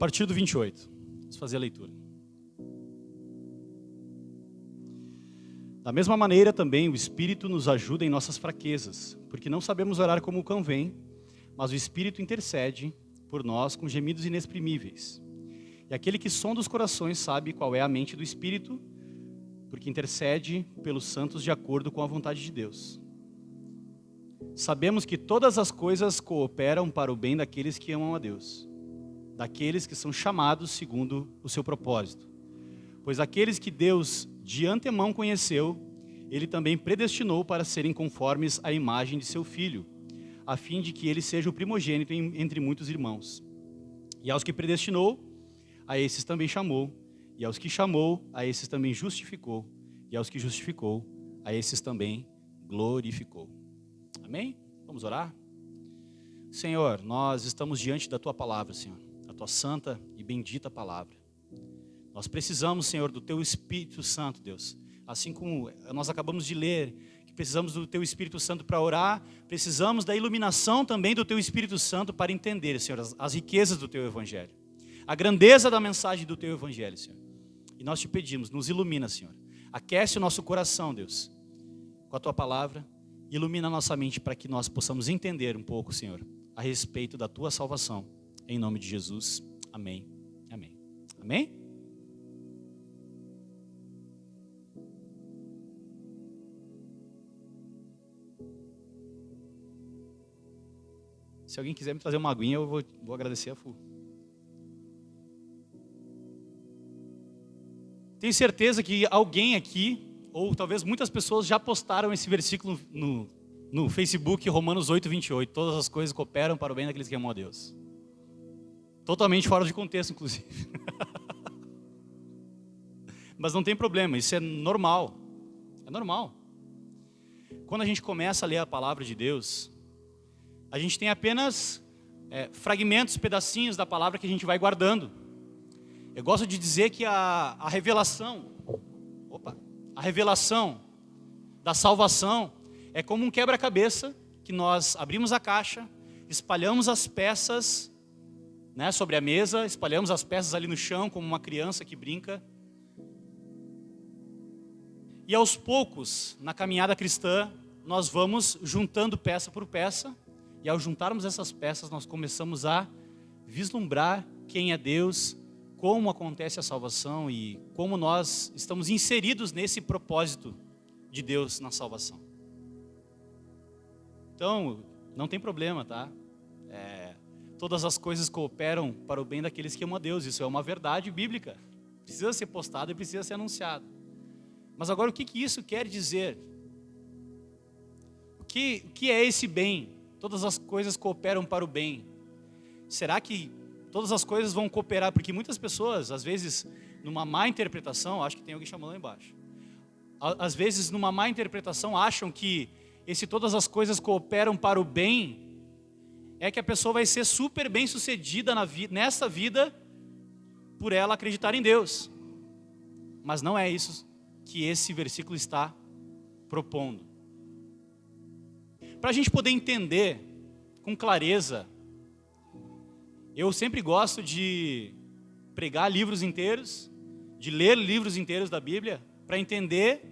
partir do 28. Vamos fazer a leitura. Da mesma maneira também o Espírito nos ajuda em nossas fraquezas, porque não sabemos orar como convém, mas o Espírito intercede por nós com gemidos inexprimíveis. E aquele que sonda os corações sabe qual é a mente do Espírito, porque intercede pelos santos de acordo com a vontade de Deus. Sabemos que todas as coisas cooperam para o bem daqueles que amam a Deus, daqueles que são chamados segundo o seu propósito. Pois aqueles que Deus de antemão conheceu, Ele também predestinou para serem conformes à imagem de seu Filho, a fim de que Ele seja o primogênito entre muitos irmãos. E aos que predestinou, a esses também chamou, e aos que chamou, a esses também justificou, e aos que justificou, a esses também glorificou. Amém? Vamos orar? Senhor, nós estamos diante da Tua palavra, Senhor, a Tua santa e bendita palavra. Nós precisamos, Senhor, do Teu Espírito Santo, Deus. Assim como nós acabamos de ler, que precisamos do Teu Espírito Santo para orar, precisamos da iluminação também do Teu Espírito Santo para entender, Senhor, as riquezas do Teu Evangelho. A grandeza da mensagem do Teu Evangelho, Senhor. E nós te pedimos, nos ilumina, Senhor. Aquece o nosso coração, Deus, com a Tua palavra. Ilumina a nossa mente para que nós possamos entender um pouco, Senhor, a respeito da Tua salvação. Em nome de Jesus. Amém. Amém. Amém? Se alguém quiser me trazer uma aguinha, eu vou agradecer a full. Tenho certeza que alguém aqui, ou talvez muitas pessoas já postaram esse versículo no Facebook, Romanos 8, 28. Todas as coisas cooperam para o bem daqueles que amam a Deus. Totalmente fora de contexto, inclusive. Mas não tem problema, isso é normal. É normal. Quando a gente começa a ler a palavra de Deus, a gente tem apenas fragmentos, pedacinhos da palavra que a gente vai guardando. Eu gosto de dizer que a revelação da salvação é como um quebra-cabeça que nós abrimos a caixa, espalhamos as peças, né, sobre a mesa, espalhamos as peças ali no chão como uma criança que brinca. E aos poucos, na caminhada cristã, nós vamos juntando peça por peça, e ao juntarmos essas peças, nós começamos a vislumbrar quem é Deus, como acontece a salvação e como nós estamos inseridos nesse propósito de Deus na salvação. Então, não tem problema, tá? Todas as coisas cooperam para o bem daqueles que amam a Deus. Isso é uma verdade bíblica. Precisa ser postado e precisa ser anunciado. Mas agora, o que isso quer dizer? O que é esse bem? Todas as coisas cooperam para o bem. Será que todas as coisas vão cooperar? Porque muitas pessoas, às vezes, numa má interpretação, acho que tem alguém chamando lá embaixo. Às vezes, numa má interpretação, acham que todas as coisas cooperam para o bem, é que a pessoa vai ser super bem sucedida nessa vida, por ela acreditar em Deus. Mas não é isso que esse versículo está propondo. Para a gente poder entender com clareza, eu sempre gosto de pregar livros inteiros, de ler livros inteiros da Bíblia, para entender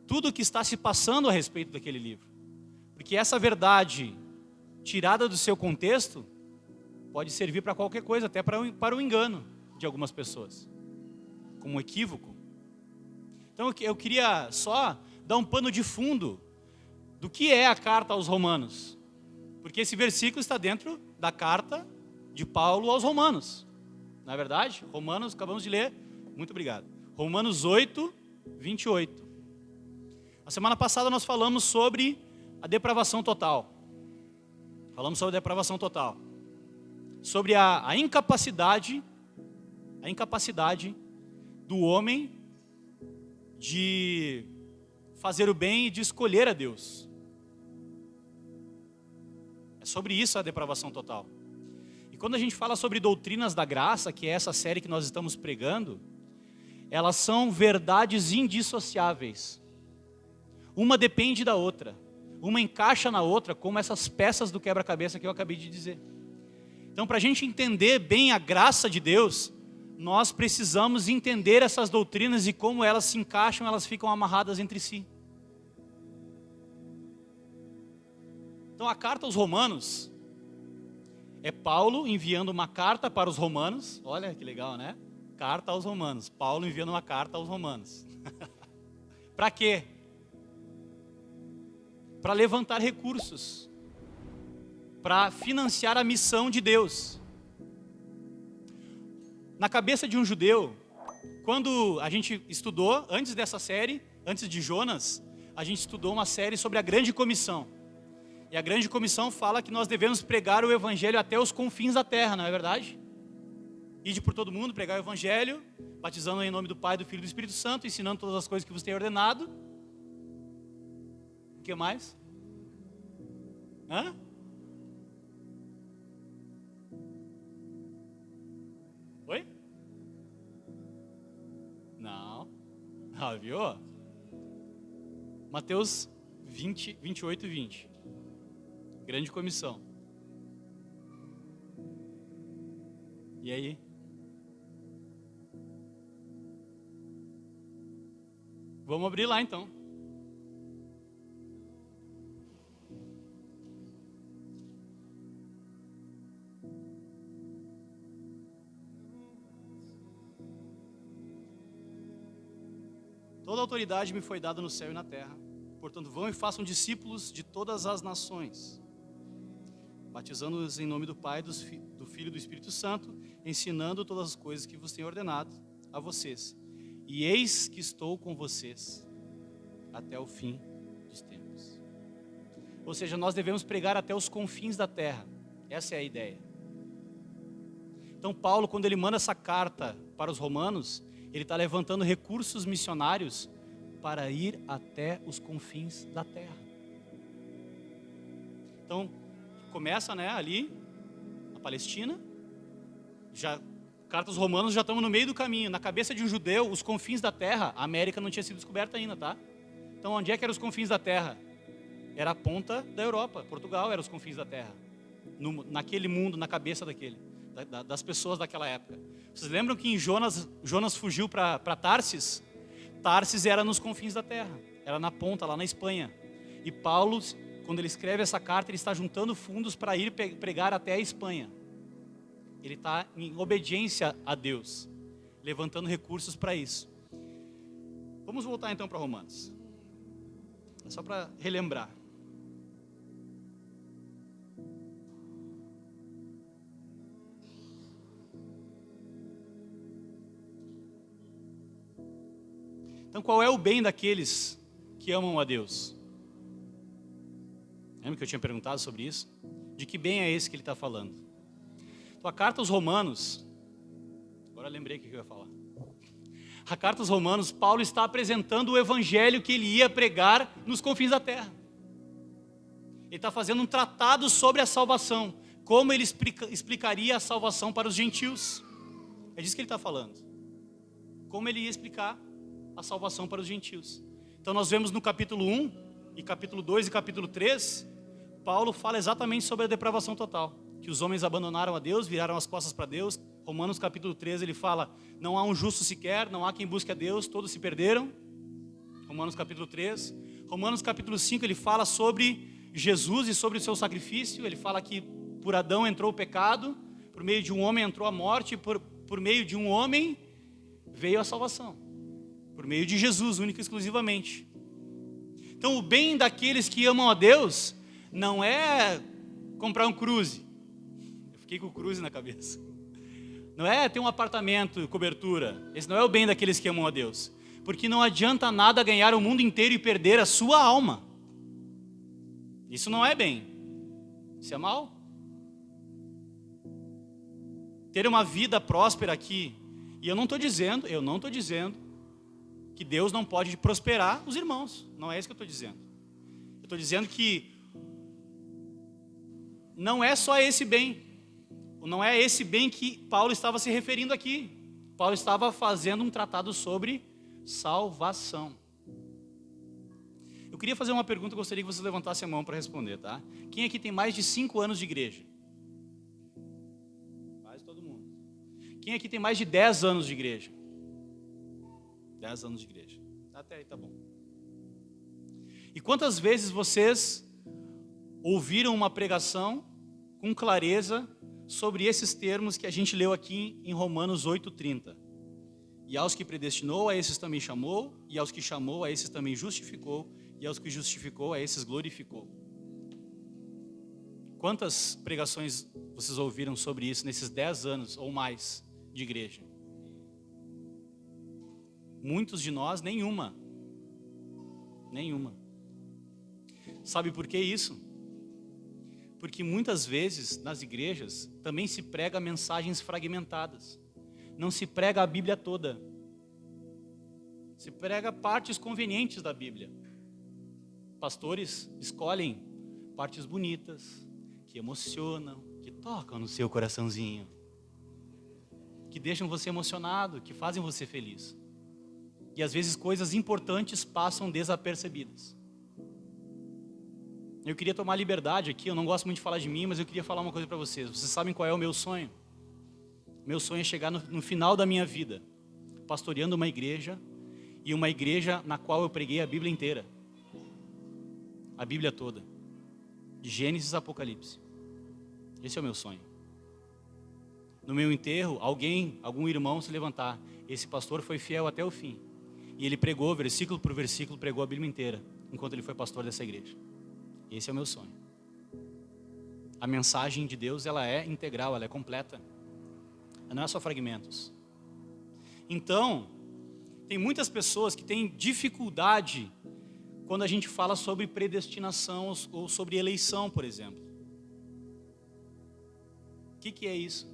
tudo o que está se passando a respeito daquele livro. Porque essa verdade, tirada do seu contexto, pode servir para qualquer coisa, até para o engano de algumas pessoas, como um equívoco. Então eu queria só dar um pano de fundo do que é a carta aos Romanos, porque esse versículo está dentro da carta de Paulo aos Romanos, não é verdade? Romanos, acabamos de ler, muito obrigado. Romanos 8, 28. A semana passada nós falamos sobre a depravação total. Falamos sobre a depravação total. Sobre a incapacidade do homem de fazer o bem e de escolher a Deus. É sobre isso a depravação total. E quando a gente fala sobre doutrinas da graça, que é essa série que nós estamos pregando, elas são verdades indissociáveis. Uma depende da outra. Uma encaixa na outra, como essas peças do quebra-cabeça que eu acabei de dizer. Então, para a gente entender bem a graça de Deus, nós precisamos entender essas doutrinas e como elas se encaixam, elas ficam amarradas entre si. Então, a carta aos Romanos é Paulo enviando uma carta para os romanos. Olha que legal, né? Carta aos Romanos. Paulo enviando uma carta aos Romanos. Para quê? Para levantar recursos, para financiar a missão de Deus. Na cabeça de um judeu, quando a gente estudou, antes dessa série, antes de Jonas, a gente estudou uma série sobre a Grande Comissão. E a Grande Comissão fala que nós devemos pregar o Evangelho até os confins da terra, não é verdade? Ide por todo mundo, pregar o Evangelho, batizando em nome do Pai, do Filho e do Espírito Santo, ensinando todas as coisas que vos tenho ordenado. O que mais? Hã? Oi? Não. Ah, viu? Mateus 28 e 20. Grande Comissão. E aí? Vamos abrir lá então. Toda autoridade me foi dada no céu e na terra. Portanto, vão e façam discípulos de todas as nações, batizando-os em nome do Pai, do Filho e do Espírito Santo, ensinando todas as coisas que vos tenho ordenado a vocês. E eis que estou com vocês até o fim dos tempos. Ou seja, nós devemos pregar até os confins da terra. Essa é a ideia. Então Paulo, quando ele manda essa carta para os romanos, ele está levantando recursos missionários para ir até os confins da terra. Então, começa, né, ali, na Palestina, carta aos romanos, já estamos no meio do caminho. Na cabeça de um judeu, os confins da terra, a América não tinha sido descoberta ainda, tá? Então, onde é que eram os confins da terra? Era a ponta da Europa, Portugal era os confins da terra. Naquele mundo, na cabeça das pessoas daquela época. Vocês lembram que em Jonas fugiu para Tarsis? Tarsis era nos confins da terra, era na ponta, lá na Espanha. E Paulo, quando ele escreve essa carta, ele está juntando fundos para ir pregar até a Espanha. Ele está em obediência a Deus, levantando recursos para isso. Vamos voltar então para Romanos. É só para relembrar. Então, qual é o bem daqueles que amam a Deus? Lembra que eu tinha perguntado sobre isso? De que bem é esse que ele está falando? Então, a carta aos Romanos, agora lembrei o que eu ia falar. A carta aos Romanos, Paulo está apresentando o evangelho que ele ia pregar nos confins da terra. Ele está fazendo um tratado sobre a salvação, como ele explicaria a salvação para os gentios. É disso que ele está falando. Como ele ia explicar a salvação para os gentios. Então nós vemos no capítulo 1, e capítulo 2 e capítulo 3, Paulo fala exatamente sobre a depravação total. Que os homens abandonaram a Deus, viraram as costas para Deus. Romanos capítulo 3 ele fala, não há um justo sequer, não há quem busque a Deus, todos se perderam. Romanos capítulo 3. Romanos capítulo 5 ele fala sobre Jesus e sobre o seu sacrifício. Ele fala que por Adão entrou o pecado, por meio de um homem entrou a morte, por meio de um homem veio a salvação. Por meio de Jesus, única e exclusivamente. Então o bem daqueles que amam a Deus não é comprar um cruze. Eu fiquei com o cruze na cabeça. Não é ter um apartamento, cobertura. Esse não é o bem daqueles que amam a Deus. Porque não adianta nada ganhar o mundo inteiro e perder a sua alma. Isso não é bem. Isso é mal. Ter uma vida próspera aqui. E eu não estou dizendo que Deus não pode prosperar os irmãos. Não é isso que eu estou dizendo. Eu estou dizendo que não é só esse bem. Não é esse bem que Paulo estava se referindo aqui. Paulo estava fazendo um tratado sobre salvação. Eu queria fazer uma pergunta, eu gostaria que você levantasse a mão para responder, tá? Quem aqui tem mais de 5 anos de igreja? Quem aqui tem mais de 10 anos de igreja? 10 anos de igreja. Até aí tá bom. E quantas vezes vocês ouviram uma pregação com clareza sobre esses termos que a gente leu aqui em Romanos 8:30? E aos que predestinou, a esses também chamou, e aos que chamou, a esses também justificou, e aos que justificou, a esses glorificou. Quantas pregações vocês ouviram sobre isso nesses 10 anos ou mais de igreja? Muitos de nós, nenhuma. Nenhuma. Sabe por que isso? Porque muitas vezes nas igrejas também se prega mensagens fragmentadas. Não se prega a Bíblia toda. Se prega partes convenientes da Bíblia. Pastores escolhem partes bonitas, que emocionam, que tocam no seu coraçãozinho, que deixam você emocionado, que fazem você feliz. E às vezes coisas importantes passam desapercebidas. Eu queria tomar liberdade aqui, eu não gosto muito de falar de mim, mas eu queria falar uma coisa para vocês. Vocês sabem qual é o meu sonho? Meu sonho é chegar no final da minha vida, pastoreando uma igreja, e uma igreja na qual eu preguei a Bíblia inteira. A Bíblia toda. De Gênesis a Apocalipse. Esse é o meu sonho. No meu enterro, algum irmão se levantar. Esse pastor foi fiel até o fim. E ele pregou, versículo por versículo, pregou a Bíblia inteira, enquanto ele foi pastor dessa igreja. Esse é o meu sonho. A mensagem de Deus, ela é integral, ela é completa. Ela não é só fragmentos. Então, tem muitas pessoas que têm dificuldade quando a gente fala sobre predestinação ou sobre eleição, por exemplo. O que é isso?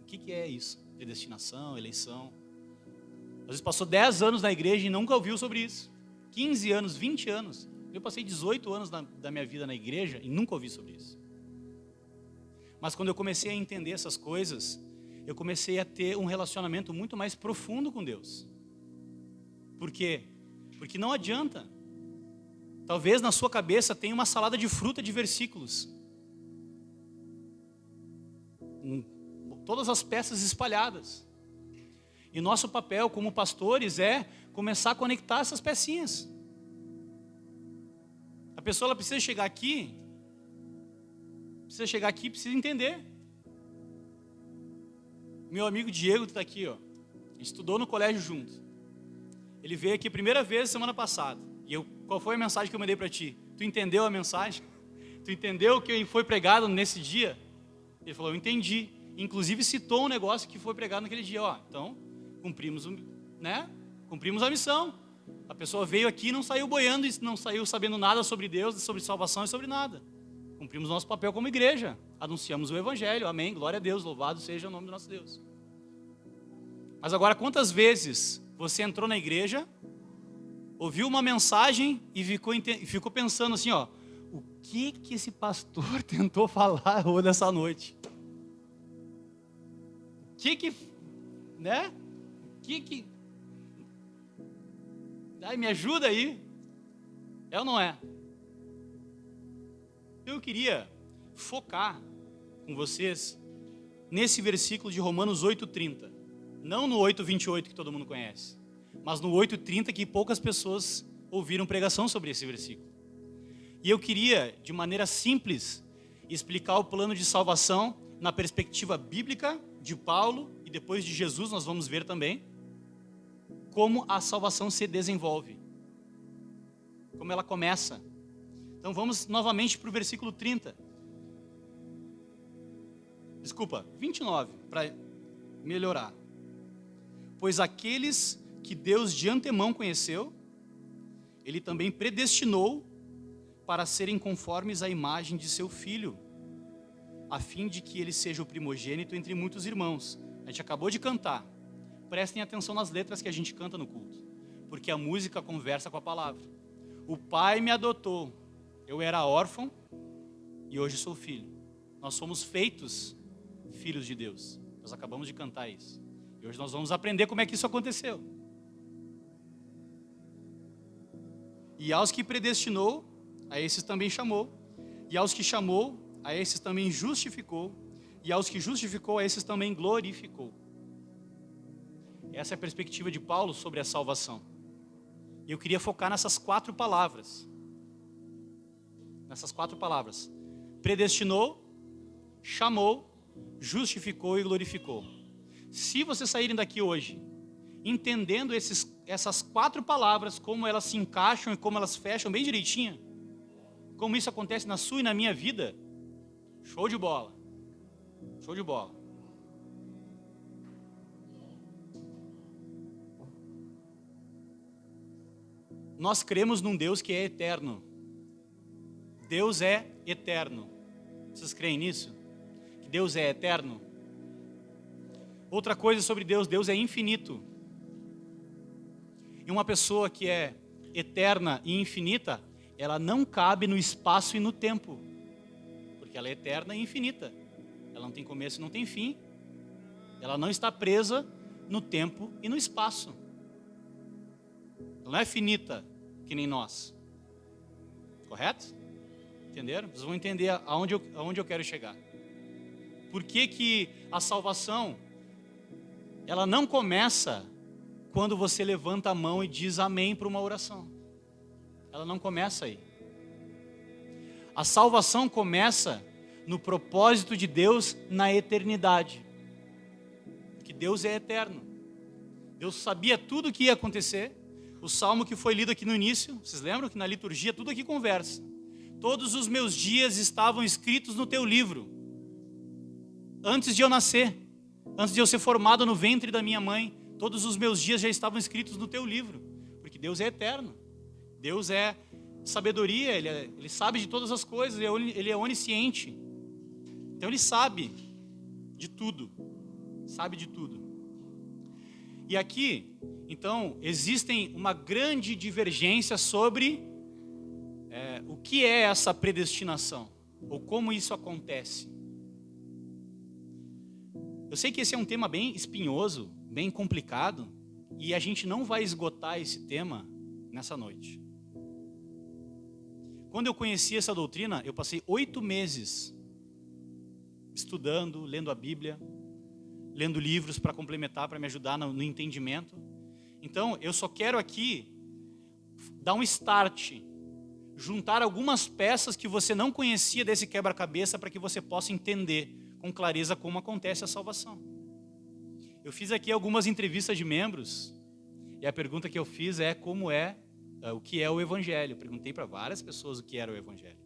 O que é isso? Predestinação, eleição. Às vezes passou 10 anos na igreja e nunca ouviu sobre isso. 15 anos, 20 anos. Eu passei 18 anos da minha vida na igreja e nunca ouvi sobre isso. Mas quando eu comecei a entender essas coisas, eu comecei a ter um relacionamento muito mais profundo com Deus. Por quê? Porque não adianta. Talvez na sua cabeça tenha uma salada de fruta de versículos. Todas as peças espalhadas. E nosso papel como pastores é começar a conectar essas pecinhas. A pessoa ela precisa chegar aqui e precisa entender. Meu amigo Diego está aqui, ó. A gente estudou no colégio junto. Ele veio aqui a primeira vez semana passada. E qual foi a mensagem que eu mandei para ti? Tu entendeu a mensagem? Tu entendeu o que foi pregado nesse dia? Ele falou, eu entendi. Inclusive citou um negócio que foi pregado naquele dia. Ó, então, cumprimos a missão. A pessoa veio aqui e não saiu boiando, e não saiu sabendo nada sobre Deus, sobre salvação e sobre nada. Cumprimos nosso papel como igreja. Anunciamos o Evangelho. Amém. Glória a Deus. Louvado seja o nome do nosso Deus. Mas agora, quantas vezes você entrou na igreja, ouviu uma mensagem e ficou pensando assim, ó, o que esse pastor tentou falar hoje nessa noite? Ai, me ajuda aí. É ou não é? Eu queria focar com vocês nesse versículo de Romanos 8:30. Não no 8:28 que todo mundo conhece, mas no 8:30 que poucas pessoas ouviram pregação sobre esse versículo. E eu queria, de maneira simples, explicar o plano de salvação na perspectiva bíblica de Paulo e depois de Jesus, nós vamos ver também como a salvação se desenvolve, como ela começa. Então vamos novamente para o versículo 30. Desculpa, 29, para melhorar. Pois aqueles que Deus de antemão conheceu, Ele também predestinou para serem conformes à imagem de seu Filho, a fim de que ele seja o primogênito entre muitos irmãos. A gente acabou de cantar. Prestem atenção nas letras que a gente canta no culto, porque a música conversa com a palavra. O Pai me adotou, eu era órfão e hoje sou filho. Nós somos feitos filhos de Deus. Nós acabamos de cantar isso. E hoje nós vamos aprender como é que isso aconteceu. E aos que predestinou, a esses também chamou. E aos que chamou, a esses também justificou. E aos que justificou, a esses também glorificou. Essa é a perspectiva de Paulo sobre a salvação. E eu queria focar nessas 4 palavras. Nessas 4 palavras. Predestinou, chamou, justificou e glorificou. Se vocês saírem daqui hoje, entendendo essas 4 palavras, como elas se encaixam e como elas fecham bem direitinho, como isso acontece na sua e na minha vida, show de bola. Show de bola. Nós cremos num Deus que é eterno. Deus é eterno. Vocês creem nisso? Que Deus é eterno? Outra coisa sobre Deus, Deus é infinito. E uma pessoa que é eterna e infinita, ela não cabe no espaço e no tempo. Porque ela é eterna e infinita. Ela não tem começo e não tem fim. Ela não está presa no tempo e no espaço. Ela não é finita, que nem nós. Correto? Entenderam? Vocês vão entender aonde eu quero chegar. Por que a salvação, ela não começa quando você levanta a mão e diz amém para uma oração. Ela não começa aí. A salvação começa no propósito de Deus na eternidade. Porque Deus é eterno. Deus sabia tudo o que ia acontecer. O salmo que foi lido aqui no início, vocês lembram que na liturgia tudo aqui conversa. Todos os meus dias estavam escritos no teu livro. Antes de eu nascer, antes de eu ser formado no ventre da minha mãe, todos os meus dias já estavam escritos no teu livro. Porque Deus é eterno. Deus é sabedoria, Ele sabe de todas as coisas, Ele é onisciente. Então Ele sabe de tudo. Sabe de tudo. E aqui, então, existem uma grande divergência sobre o que é essa predestinação, ou como isso acontece. Eu sei que esse é um tema bem espinhoso, bem complicado, e a gente não vai esgotar esse tema nessa noite. Quando eu conheci essa doutrina, eu passei 8 meses estudando, lendo a Bíblia, lendo livros para complementar, para me ajudar no entendimento. Então, eu só quero aqui dar um start, juntar algumas peças que você não conhecia desse quebra-cabeça para que você possa entender com clareza como acontece a salvação. Eu fiz aqui algumas entrevistas de membros e a pergunta que eu fiz é o que é o Evangelho. Perguntei para várias pessoas o que era o Evangelho.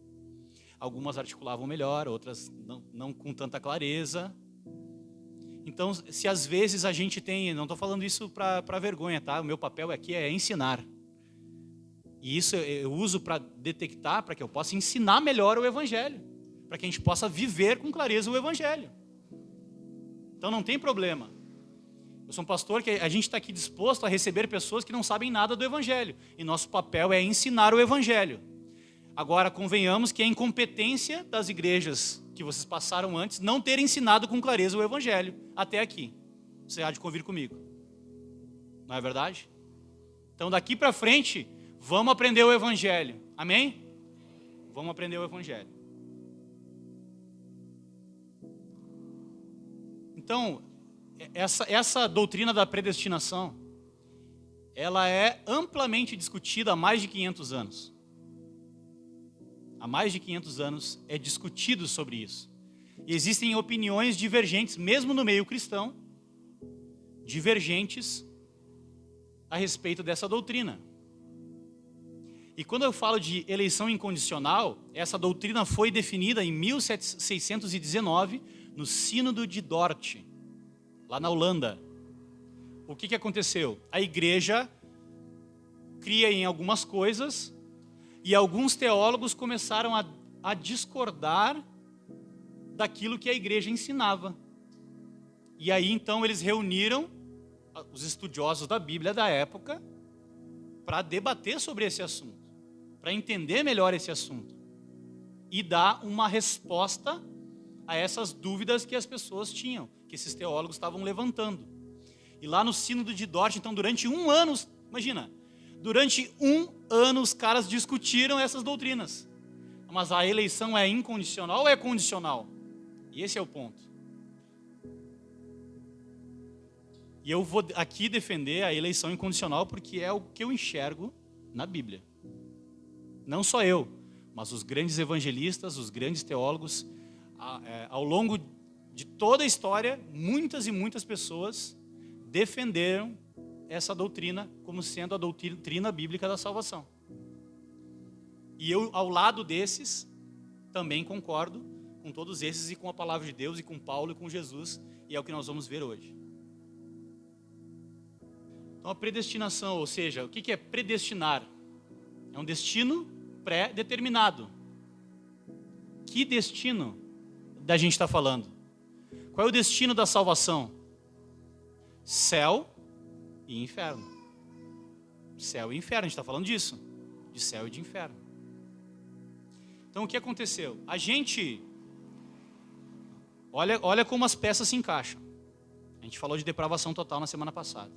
Algumas articulavam melhor, outras não com tanta clareza. Então, se às vezes a gente tem, não estou falando isso para vergonha, tá? O meu papel aqui é ensinar. E isso eu uso para detectar, para que eu possa ensinar melhor o Evangelho. Para que a gente possa viver com clareza o Evangelho. Então não tem problema. Eu sou um pastor que a gente está aqui disposto a receber pessoas que não sabem nada do Evangelho. E nosso papel é ensinar o Evangelho. Agora, convenhamos que é incompetência das igrejas que vocês passaram antes não terem ensinado com clareza o Evangelho até aqui. Você há de convir comigo. Não é verdade? Então daqui para frente, vamos aprender o Evangelho. Amém? Vamos aprender o Evangelho. Então, essa doutrina da predestinação, ela é amplamente discutida há mais de 500 anos. Há mais de 500 anos é discutido sobre isso. E existem opiniões divergentes, mesmo no meio cristão, divergentes a respeito dessa doutrina. E quando eu falo de eleição incondicional, essa doutrina foi definida em 1619, no Sínodo de Dort, lá na Holanda. O que aconteceu? A igreja cria em algumas coisas e alguns teólogos começaram a discordar daquilo que a igreja ensinava. E aí então eles reuniram os estudiosos da Bíblia da época para debater sobre esse assunto, para entender melhor esse assunto e dar uma resposta a essas dúvidas que as pessoas tinham, que esses teólogos estavam levantando. E lá no Sínodo de Dort, então durante 1 ano, imagina, durante 1 ano os caras discutiram essas doutrinas. Mas a eleição é incondicional ou é condicional? E esse é o ponto. E eu vou aqui defender a eleição incondicional porque é o que eu enxergo na Bíblia. Não só eu, mas os grandes evangelistas, os grandes teólogos, ao longo de toda a história, muitas e muitas pessoas defenderam essa doutrina como sendo a doutrina bíblica da salvação. E eu, ao lado desses, também concordo com todos esses e com a palavra de Deus e com Paulo e com Jesus, e é o que nós vamos ver hoje. Então a predestinação, ou seja, o que é predestinar? É um destino pré-determinado. Que destino da gente está falando? Qual é o destino da salvação? Céu e inferno. Céu e inferno, a gente está falando disso. De céu e de inferno. Então o que aconteceu? A gente... Olha como as peças se encaixam. A gente falou de depravação total na semana passada.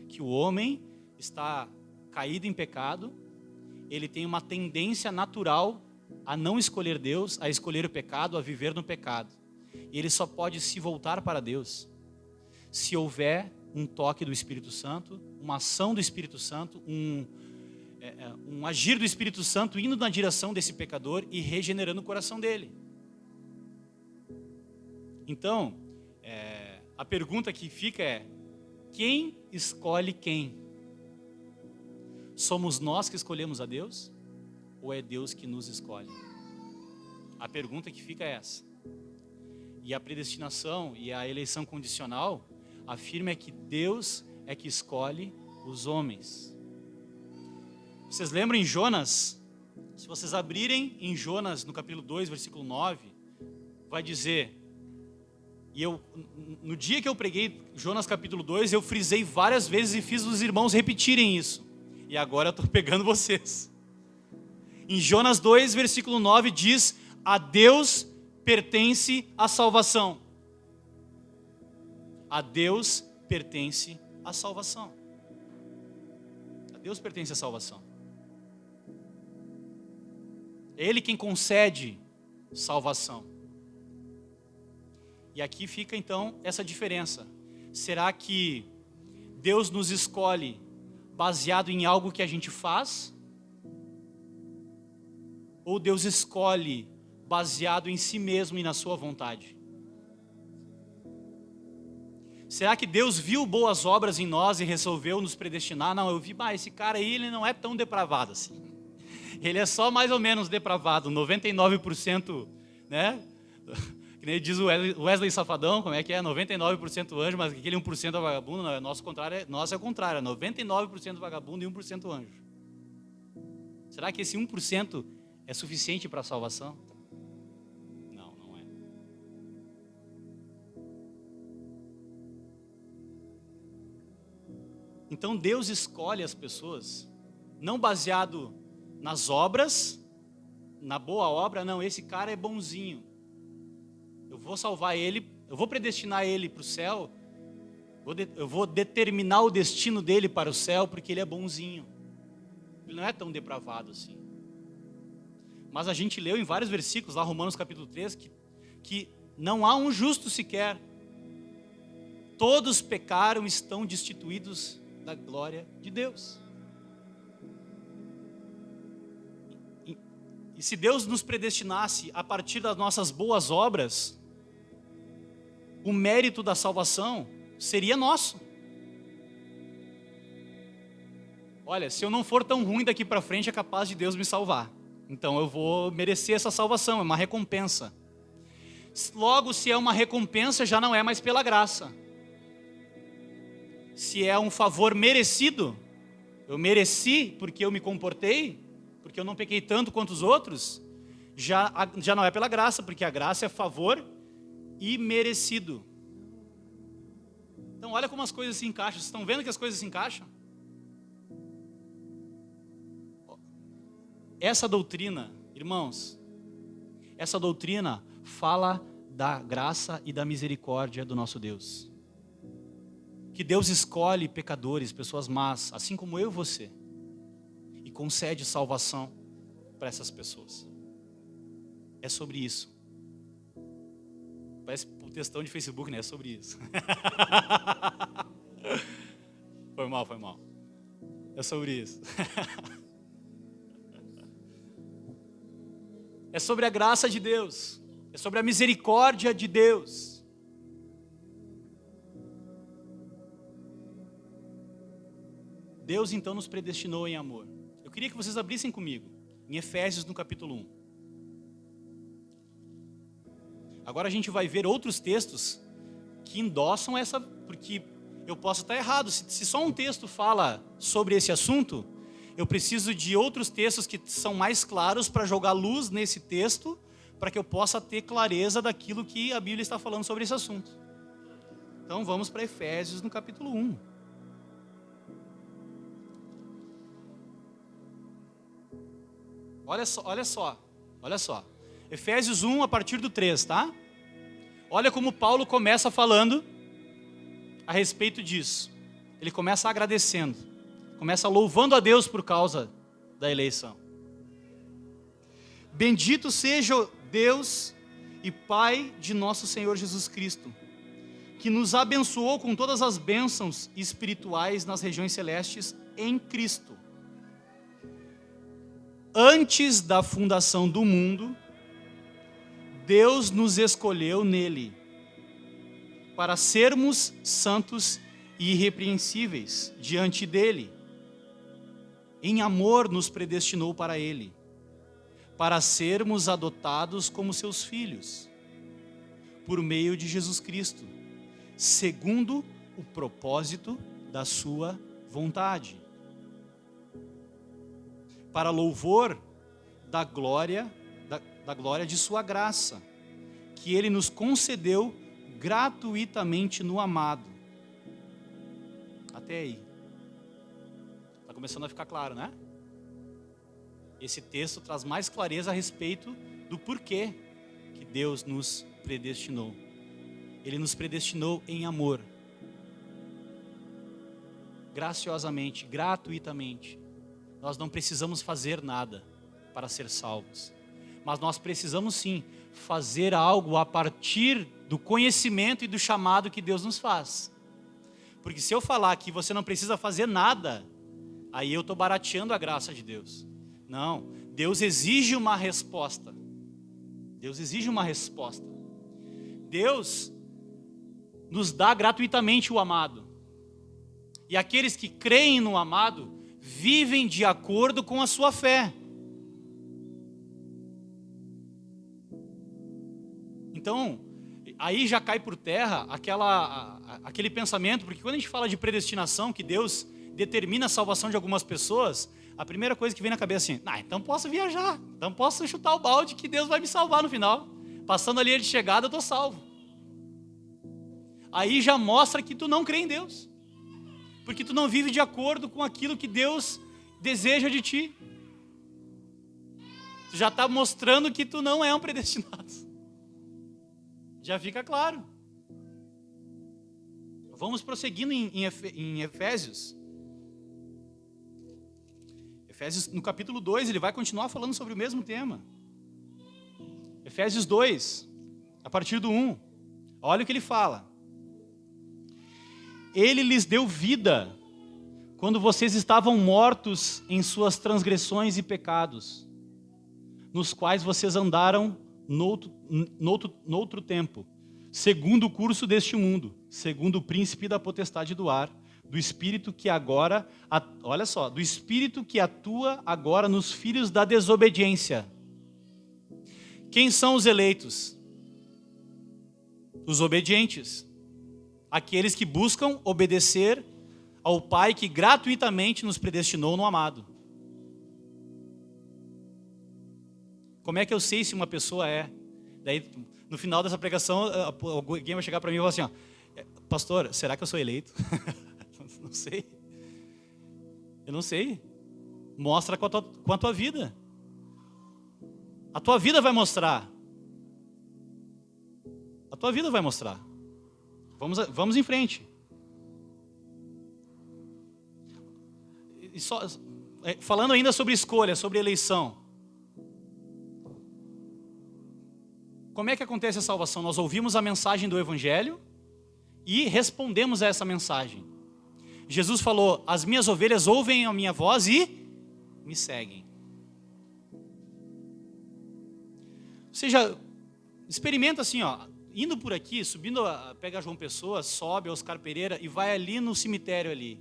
Que o homem está caído em pecado, ele tem uma tendência natural a não escolher Deus, a escolher o pecado, a viver no pecado. E ele só pode se voltar para Deus se houver um toque do Espírito Santo, uma ação do Espírito Santo, um agir do Espírito Santo indo na direção desse pecador e regenerando o coração dele. Então, a pergunta que fica é: quem escolhe quem? Somos nós que escolhemos a Deus? Ou é Deus que nos escolhe? A pergunta que fica é essa. E a predestinação e a eleição condicional afirma que Deus é que escolhe os homens. Vocês lembram em Jonas? Se vocês abrirem em Jonas, no capítulo 2, versículo 9, vai dizer... E no dia que eu preguei Jonas capítulo 2, eu frisei várias vezes e fiz os irmãos repetirem isso. E agora eu estou pegando vocês. Em Jonas 2, versículo 9, diz: a Deus pertence a salvação. A Deus pertence a salvação. A Deus pertence a salvação. É Ele quem concede salvação. E aqui fica então essa diferença. Será que Deus nos escolhe baseado em algo que a gente faz? Ou Deus escolhe baseado em si mesmo e na sua vontade? Será que Deus viu boas obras em nós e resolveu nos predestinar? Não, eu vi, esse cara aí ele não é tão depravado assim. Ele é só mais ou menos depravado, 99%, né? Que nem diz o Wesley Safadão, como é que é? 99% anjo, mas aquele 1% é vagabundo. Não, nosso é o contrário, 99% vagabundo e 1% anjo. Será que esse 1% é suficiente para a salvação? Não, não é. Então Deus escolhe as pessoas, não baseado nas obras, na boa obra, não, esse cara é bonzinho. Eu vou salvar ele, eu vou predestinar ele para o céu, eu vou determinar o destino dele para o céu porque ele é bonzinho. Ele não é tão depravado assim. Mas a gente leu em vários versículos, lá Romanos capítulo 3, que não há um justo sequer. Todos pecaram e estão destituídos da glória de Deus. E se Deus nos predestinasse a partir das nossas boas obras, o mérito da salvação seria nosso. Olha, se eu não for tão ruim daqui para frente, é capaz de Deus me salvar. Então eu vou merecer essa salvação, é uma recompensa. Logo, se é uma recompensa, já não é mais pela graça. Se é um favor merecido, eu mereci porque eu me comportei, porque eu não pequei tanto quanto os outros, já não é pela graça, porque a graça é favor e merecido. Então olha como as coisas se encaixam. Vocês estão vendo que as coisas se encaixam? Essa doutrina, irmãos, essa doutrina fala da graça e da misericórdia do nosso Deus. Que Deus escolhe pecadores, pessoas más, assim como eu e você, e concede salvação para essas pessoas. É sobre isso. Parece um textão de Facebook, né? É sobre isso. Foi mal, foi mal. É sobre isso. É sobre a graça de Deus. É sobre a misericórdia de Deus. Deus então nos predestinou em amor. Eu queria que vocês abrissem comigo em Efésios no capítulo 1. Agora a gente vai ver outros textos que endossam essa, porque eu posso estar errado. Se só um texto fala sobre esse assunto, eu preciso de outros textos que são mais claros para jogar luz nesse texto, para que eu possa ter clareza daquilo que a Bíblia está falando sobre esse assunto. Então vamos para Efésios no capítulo 1. Olha só. Efésios 1 a partir do 3, tá? Olha como Paulo começa falando a respeito disso. Ele começa agradecendo, começa louvando a Deus por causa da eleição. Bendito seja Deus e Pai de nosso Senhor Jesus Cristo, que nos abençoou com todas as bênçãos espirituais nas regiões celestes em Cristo. Antes da fundação do mundo, Deus nos escolheu nele, para sermos santos e irrepreensíveis diante dele. Em amor nos predestinou para ele, para sermos adotados como seus filhos, por meio de Jesus Cristo, segundo o propósito da sua vontade, para louvor da glória de sua graça, que ele nos concedeu gratuitamente no amado. Até aí. Está começando a ficar claro, né? Esse texto traz mais clareza a respeito do porquê que Deus nos predestinou. Ele nos predestinou em amor. Graciosamente, gratuitamente. Nós não precisamos fazer nada para ser salvos. Mas nós precisamos sim fazer algo a partir do conhecimento e do chamado que Deus nos faz. Porque se eu falar que você não precisa fazer nada, aí eu estou barateando a graça de Deus. Não, Deus exige uma resposta. Deus exige uma resposta. Deus nos dá gratuitamente o amado. E aqueles que creem no amado vivem de acordo com a sua fé. Então, aí já cai por terra aquele pensamento, porque quando a gente fala de predestinação, que Deus determina a salvação de algumas pessoas, a primeira coisa que vem na cabeça é assim, então posso viajar, então posso chutar o balde que Deus vai me salvar no final. Passando a linha de chegada, eu estou salvo. Aí já mostra que tu não crê em Deus, porque tu não vive de acordo com aquilo que Deus deseja de ti. Tu já está mostrando que tu não é um predestinado. Já fica claro. Vamos prosseguindo em Efésios. Efésios, no capítulo 2, ele vai continuar falando sobre o mesmo tema. Efésios 2, a partir do 1. Olha o que ele fala. Ele lhes deu vida quando vocês estavam mortos em suas transgressões e pecados, nos quais vocês andaram noutro tempo, segundo o curso deste mundo, segundo o príncipe da potestade do ar, do espírito que agora, olha só, do espírito que atua agora nos filhos da desobediência. Quem são os eleitos? Os obedientes. Aqueles que buscam obedecer ao Pai que gratuitamente nos predestinou no amado. Como é que eu sei se uma pessoa é? Daí, no final dessa pregação, alguém vai chegar para mim e falar assim, pastor, será que eu sou eleito? Não sei. Eu não sei. Mostra com a tua vida. A tua vida vai mostrar. A tua vida vai mostrar. Vamos em frente. E falando ainda sobre escolha, sobre eleição. Como é que acontece a salvação? Nós ouvimos a mensagem do Evangelho e respondemos a essa mensagem. Jesus falou: as minhas ovelhas ouvem a minha voz e me seguem. Ou seja, experimenta assim, indo por aqui, subindo, pega João Pessoa, sobe a Oscar Pereira e vai ali no cemitério ali.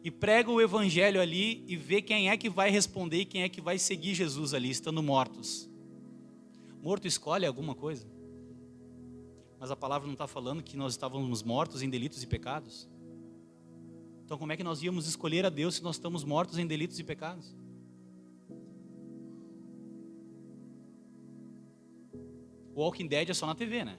E prega o evangelho ali e vê quem é que vai responder e quem é que vai seguir Jesus ali, estando mortos. Morto escolhe alguma coisa? Mas a palavra não está falando que nós estávamos mortos em delitos e pecados? Então como é que nós íamos escolher a Deus se nós estamos mortos em delitos e pecados? O Walking Dead é só na TV, né?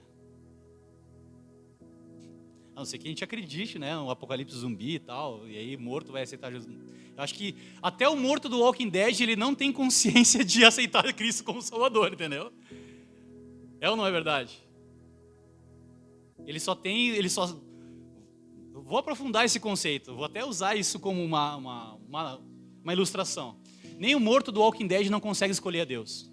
A não ser que a gente acredite, né? No apocalipse zumbi e tal, e aí morto vai aceitar Jesus. Eu acho que até o morto do Walking Dead, ele não tem consciência de aceitar Cristo como Salvador, entendeu? É ou não é verdade? Ele só... Vou aprofundar esse conceito, vou até usar isso como uma ilustração. Nem o morto do Walking Dead não consegue escolher a Deus.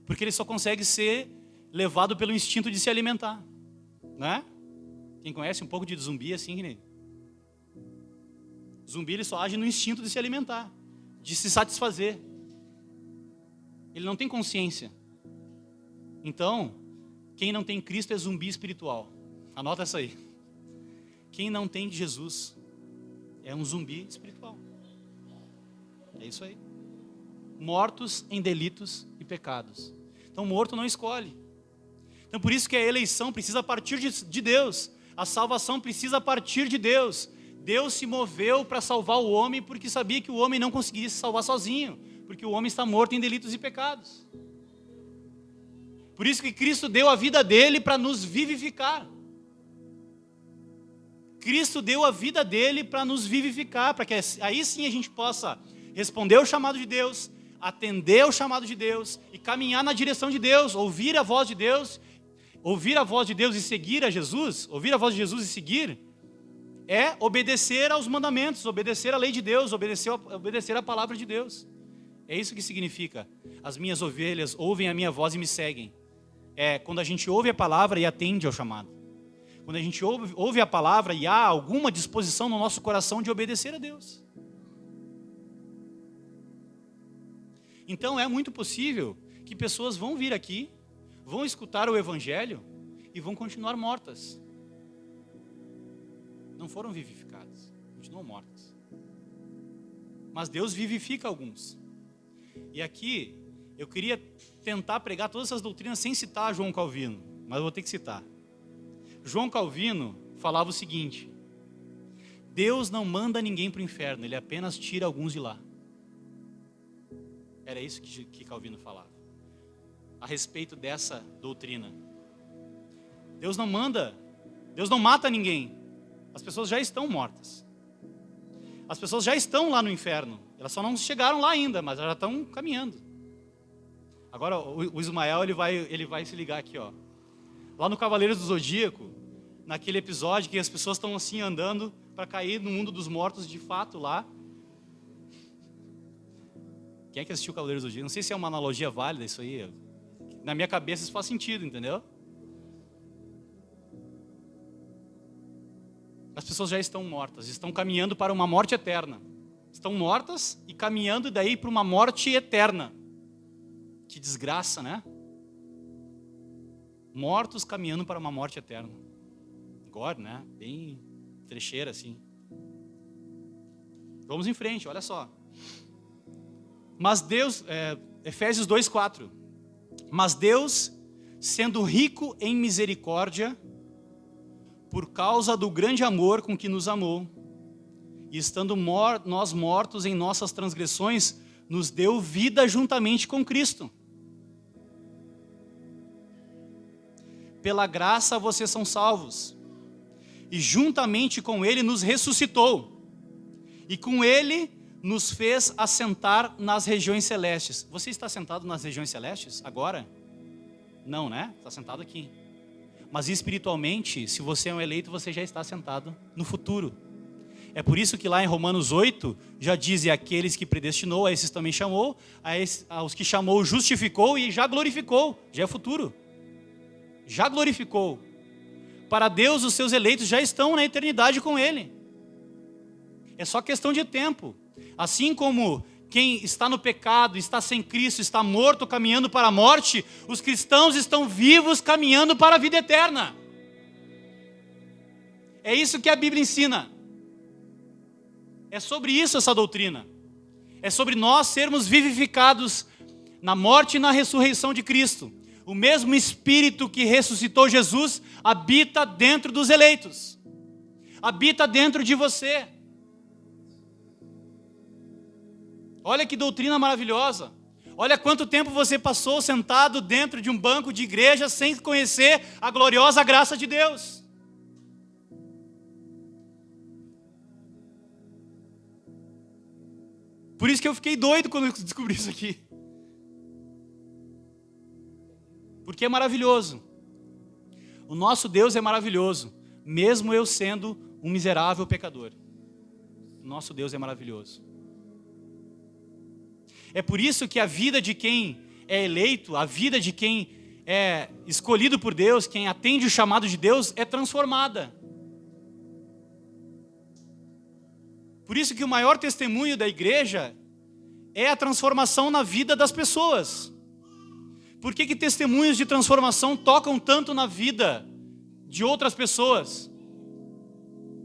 Porque ele só consegue ser levado pelo instinto de se alimentar, né? Quem conhece um pouco de zumbi assim, né? Zumbi ele só age no instinto de se alimentar, de se satisfazer. Ele não tem consciência. Então, quem não tem Cristo é zumbi espiritual. Anota essa aí. Quem não tem Jesus é um zumbi espiritual. É isso aí. Mortos em delitos e pecados. Então, morto não escolhe. Então, por isso que a eleição precisa partir de Deus. A salvação precisa partir de Deus. Deus se moveu para salvar o homem porque sabia que o homem não conseguiria se salvar sozinho, porque o homem está morto em delitos e pecados. Por isso que Cristo deu a vida dele para nos vivificar. Cristo deu a vida dele para nos vivificar, para que aí sim a gente possa responder ao chamado de Deus, atender ao chamado de Deus e caminhar na direção de Deus, ouvir a voz de Deus. Ouvir a voz de Deus e seguir a Jesus, ouvir a voz de Jesus e seguir, é obedecer aos mandamentos, obedecer à lei de Deus, obedecer à palavra de Deus. É isso que significa: as minhas ovelhas ouvem a minha voz e me seguem. É quando a gente ouve a palavra e atende ao chamado. Quando a gente ouve a palavra e há alguma disposição no nosso coração de obedecer a Deus. Então é muito possível que pessoas vão vir aqui, vão escutar o evangelho e vão continuar mortas. Não foram vivificadas, continuam mortas. Mas Deus vivifica alguns. E aqui eu queria tentar pregar todas essas doutrinas sem citar João Calvino, mas eu vou ter que citar. João Calvino falava o seguinte: Deus não manda ninguém para o inferno, Ele apenas tira alguns de lá. Era isso que Calvino falava a respeito dessa doutrina. Deus não mata ninguém. As pessoas já estão mortas. As pessoas já estão lá no inferno. Elas só não chegaram lá ainda, mas já estão caminhando. Agora o Ismael ele vai se ligar aqui, ó. Lá no Cavaleiros do Zodíaco, naquele episódio que as pessoas estão assim andando para cair no mundo dos mortos de fato lá. Quem é que assistiu o Cavaleiros do Zodíaco? Não sei se é uma analogia válida isso aí. Na minha cabeça isso faz sentido, entendeu? As pessoas já estão mortas, estão caminhando para uma morte eterna. Estão mortas e caminhando daí para uma morte eterna. Que desgraça, né? Mortos caminhando para uma morte eterna. Gore, né? Bem trecheira assim. Vamos em frente, olha só. Mas Deus, Efésios 2:4. Mas Deus, sendo rico em misericórdia, por causa do grande amor com que nos amou, e estando nós mortos em nossas transgressões, nos deu vida juntamente com Cristo. Pela graça vocês são salvos, e juntamente com Ele nos ressuscitou, e com Ele nos fez assentar nas regiões celestes. Você está sentado nas regiões celestes agora? Não, né? Está sentado aqui. Mas espiritualmente, se você é um eleito, você já está sentado no futuro. É por isso que lá em Romanos 8, já diz: e aqueles que predestinou, a esses também chamou, aos que chamou, justificou e já glorificou. Já é futuro. Já glorificou. Para Deus, os seus eleitos já estão na eternidade com Ele. É só questão de tempo. Assim como quem está no pecado, está sem Cristo, está morto, caminhando para a morte, os cristãos estão vivos, caminhando para a vida eterna. É isso que a Bíblia ensina. É sobre isso essa doutrina. É sobre nós sermos vivificados na morte e na ressurreição de Cristo. O mesmo Espírito que ressuscitou Jesus habita dentro dos eleitos. Habita dentro de você. Olha que doutrina maravilhosa. Olha quanto tempo você passou sentado dentro de um banco de igreja sem conhecer a gloriosa graça de Deus. Por isso que eu fiquei doido quando eu descobri isso aqui. Porque é maravilhoso. O nosso Deus é maravilhoso, mesmo eu sendo um miserável pecador. O nosso Deus é maravilhoso. É por isso que a vida de quem é eleito, a vida de quem é escolhido por Deus, quem atende o chamado de Deus, é transformada. Por isso que o maior testemunho da igreja é a transformação na vida das pessoas. Por que testemunhos de transformação tocam tanto na vida de outras pessoas?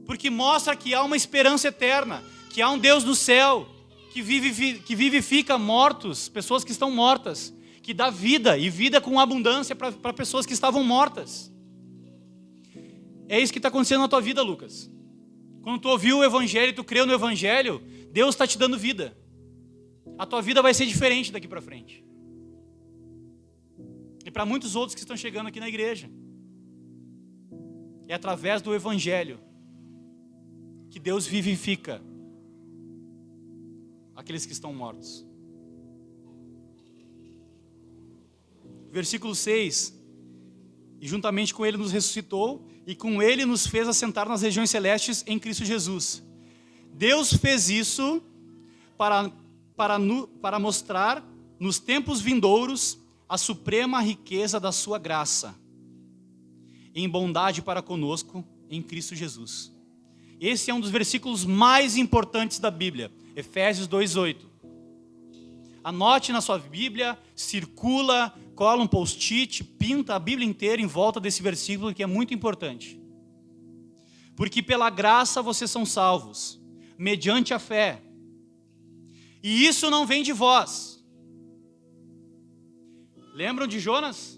Porque mostra que há uma esperança eterna, que há um Deus no céu, que vivifica mortos, pessoas que estão mortas, que dá vida, e vida com abundância para pessoas que estavam mortas. É isso que está acontecendo na tua vida, Lucas. Quando tu ouviu o Evangelho, tu creu no Evangelho, Deus está te dando vida. A tua vida vai ser diferente daqui para frente. E para muitos outros que estão chegando aqui na igreja. É através do Evangelho que Deus vivifica aqueles que estão mortos. Versículo 6. E juntamente com ele nos ressuscitou, e com ele nos fez assentar nas regiões celestes em Cristo Jesus. Deus fez isso para mostrar nos tempos vindouros a suprema riqueza da sua graça, em bondade para conosco em Cristo Jesus. Esse é um dos versículos mais importantes da Bíblia, Efésios 2:8. Anote na sua Bíblia, circula, cola um post-it, pinta a Bíblia inteira em volta desse versículo, que é muito importante. Porque pela graça vocês são salvos, mediante a fé. E isso não vem de vós. Lembram de Jonas?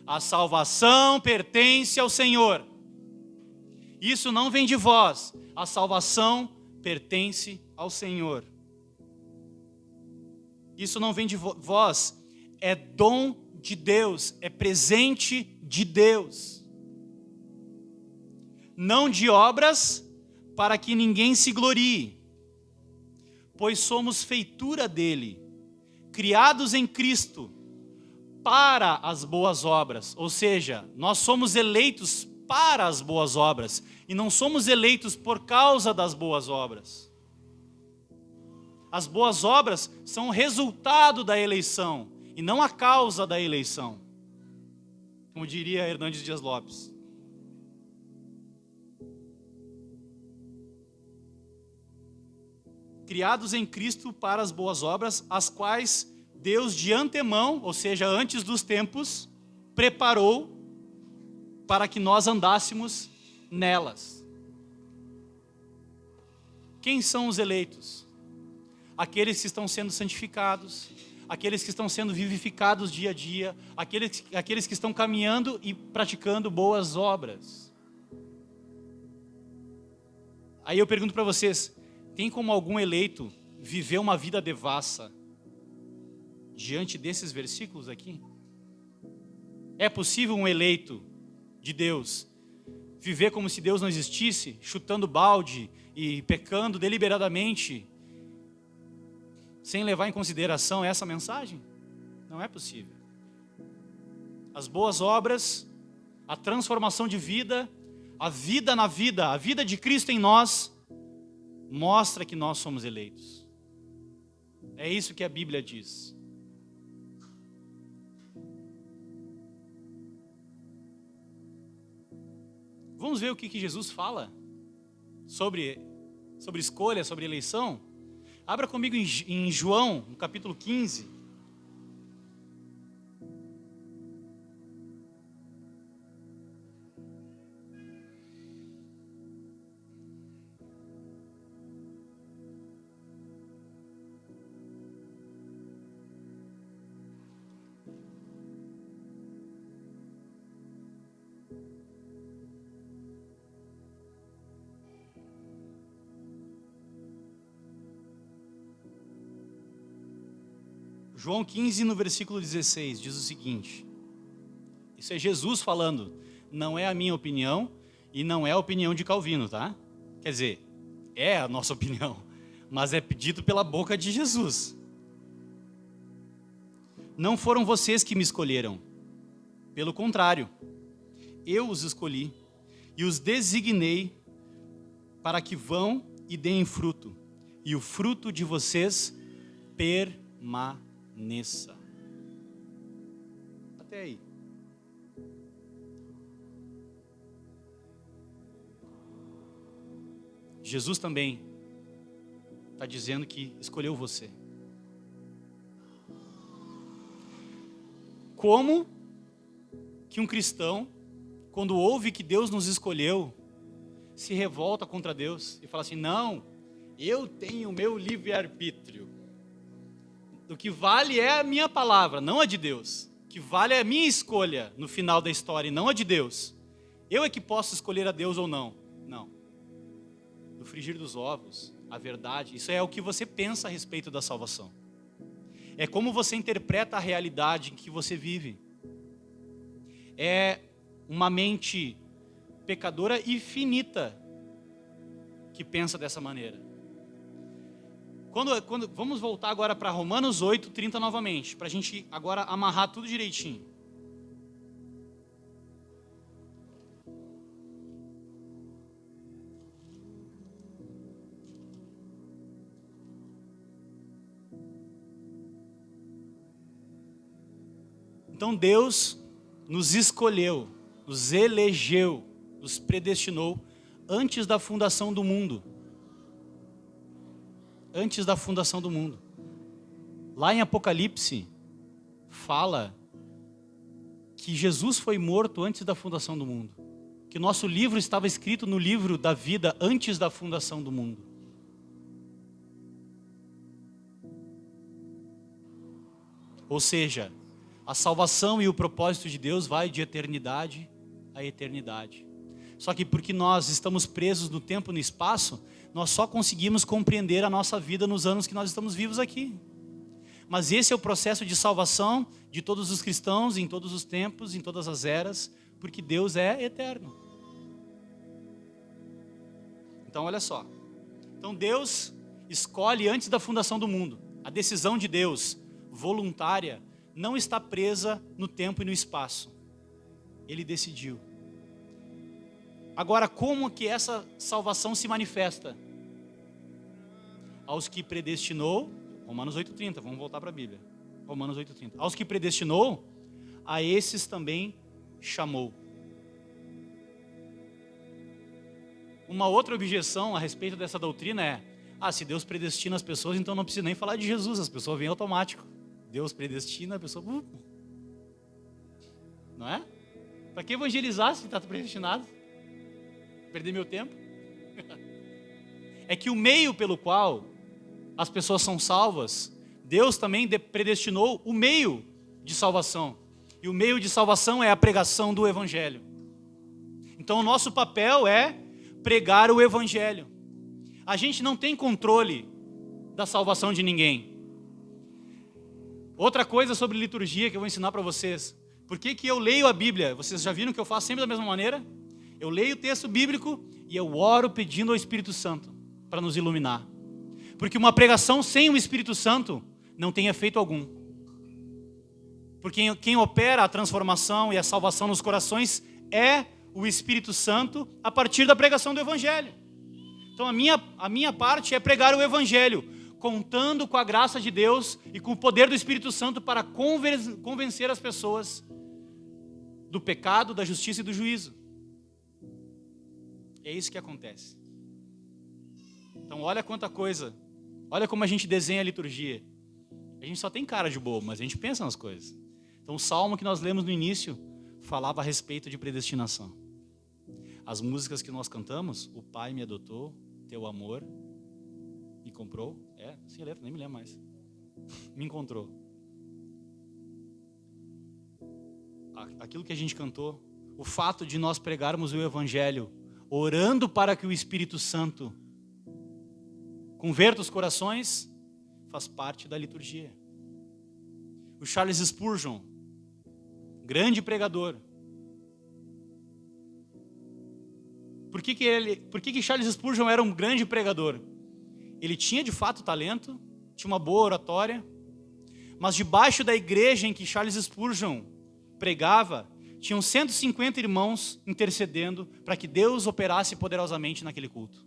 A salvação pertence ao Senhor. Isso não vem de vós. A salvação pertence ao Senhor. Isso não vem de vós. É dom de Deus. É presente de Deus. Não de obras, para que ninguém se glorie. Pois somos feitura dele, criados em Cristo, para as boas obras. Ou seja, nós somos eleitos para as boas obras, e não somos eleitos por causa das boas obras. As boas obras são o resultado da eleição, e não a causa da eleição, como diria Hernandes Dias Lopes. Criados em Cristo para as boas obras, as quais Deus de antemão, ou seja, antes dos tempos, preparou para que nós andássemos nelas. Quem são os eleitos? Aqueles que estão sendo santificados, aqueles que estão sendo vivificados dia a dia, aqueles que estão caminhando e praticando boas obras. Aí eu pergunto para vocês, tem como algum eleito viver uma vida devassa diante desses versículos aqui? É possível um eleito de Deus viver como se Deus não existisse, chutando balde e pecando deliberadamente, sem levar em consideração essa mensagem? Não é possível. As boas obras, a transformação de vida, a vida na vida, a vida de Cristo em nós, mostra que nós somos eleitos. É isso que a Bíblia diz. Vamos ver o que Jesus fala sobre sobre escolha, sobre eleição, abra comigo em João, no capítulo 15. João 15, no versículo 16, diz o seguinte, isso é Jesus falando, não é a minha opinião e não é a opinião de Calvino, tá? Quer dizer, é a nossa opinião, mas é dito pela boca de Jesus. Não foram vocês que me escolheram, pelo contrário, eu os escolhi e os designei para que vão e deem fruto, e o fruto de vocês permaneça. Até aí. Jesus também está dizendo que escolheu você. Como que um cristão, quando ouve que Deus nos escolheu, se revolta contra Deus e fala assim, não, eu tenho o meu livre-arbítrio. O que vale é a minha palavra, não a de Deus. O que vale é a minha escolha no final da história, e não a de Deus. Eu é que posso escolher a Deus ou não. Não. No frigir dos ovos, a verdade, isso é o que você pensa a respeito da salvação. É como você interpreta a realidade em que você vive. É uma mente pecadora e finita que pensa dessa maneira. Vamos voltar agora para Romanos 8, 30 novamente, para a gente agora amarrar tudo direitinho. Então Deus nos escolheu, nos elegeu, nos predestinou antes da fundação do mundo. Antes da fundação do mundo. Lá em Apocalipse, fala que Jesus foi morto antes da fundação do mundo. Que o nosso livro estava escrito no livro da vida antes da fundação do mundo. Ou seja, a salvação e o propósito de Deus vai de eternidade a eternidade. Só que porque nós estamos presos no tempo e no espaço, nós só conseguimos compreender a nossa vida nos anos que nós estamos vivos aqui. Mas esse é o processo de salvação de todos os cristãos, em todos os tempos, em todas as eras, porque Deus é eterno. Então olha só, então Deus escolhe antes da fundação do mundo. A decisão de Deus, voluntária, não está presa no tempo e no espaço. Ele decidiu. Agora, como que essa salvação se manifesta? Aos que predestinou, Romanos 8,30, vamos voltar para a Bíblia. Romanos 8,30. Aos que predestinou, a esses também chamou. Uma outra objeção a respeito dessa doutrina é, se Deus predestina as pessoas, então não precisa nem falar de Jesus, as pessoas vêm automático. Deus predestina, a pessoa... Não é? Para que evangelizar se está predestinado? Perder meu tempo? É que o meio pelo qual as pessoas são salvas, Deus também predestinou o meio de salvação. E o meio de salvação é a pregação do Evangelho. Então o nosso papel é pregar o Evangelho. A gente não tem controle da salvação de ninguém. Outra coisa sobre liturgia que eu vou ensinar para vocês. Por que eu leio a Bíblia? Vocês já viram que eu faço sempre da mesma maneira? Eu leio o texto bíblico e eu oro pedindo ao Espírito Santo para nos iluminar. Porque uma pregação sem o Espírito Santo não tem efeito algum. Porque quem opera a transformação e a salvação nos corações é o Espírito Santo a partir da pregação do Evangelho. Então a minha parte é pregar o Evangelho, contando com a graça de Deus e com o poder do Espírito Santo para convencer as pessoas do pecado, da justiça e do juízo. É isso que acontece. Então olha quanta coisa. Olha como a gente desenha a liturgia. A gente só tem cara de bobo, mas a gente pensa nas coisas. Então o salmo que nós lemos no início falava a respeito de predestinação. As músicas que nós cantamos, o Pai me adotou, teu amor me comprou. Sim, letra, nem me lembro mais. Me encontrou. Aquilo que a gente cantou, o fato de nós pregarmos o Evangelho, orando para que o Espírito Santo converta os corações, faz parte da liturgia. O Charles Spurgeon, grande pregador. Por que Charles Spurgeon era um grande pregador? Ele tinha de fato talento, tinha uma boa oratória, mas debaixo da igreja em que Charles Spurgeon pregava, tinham 150 irmãos intercedendo para que Deus operasse poderosamente naquele culto.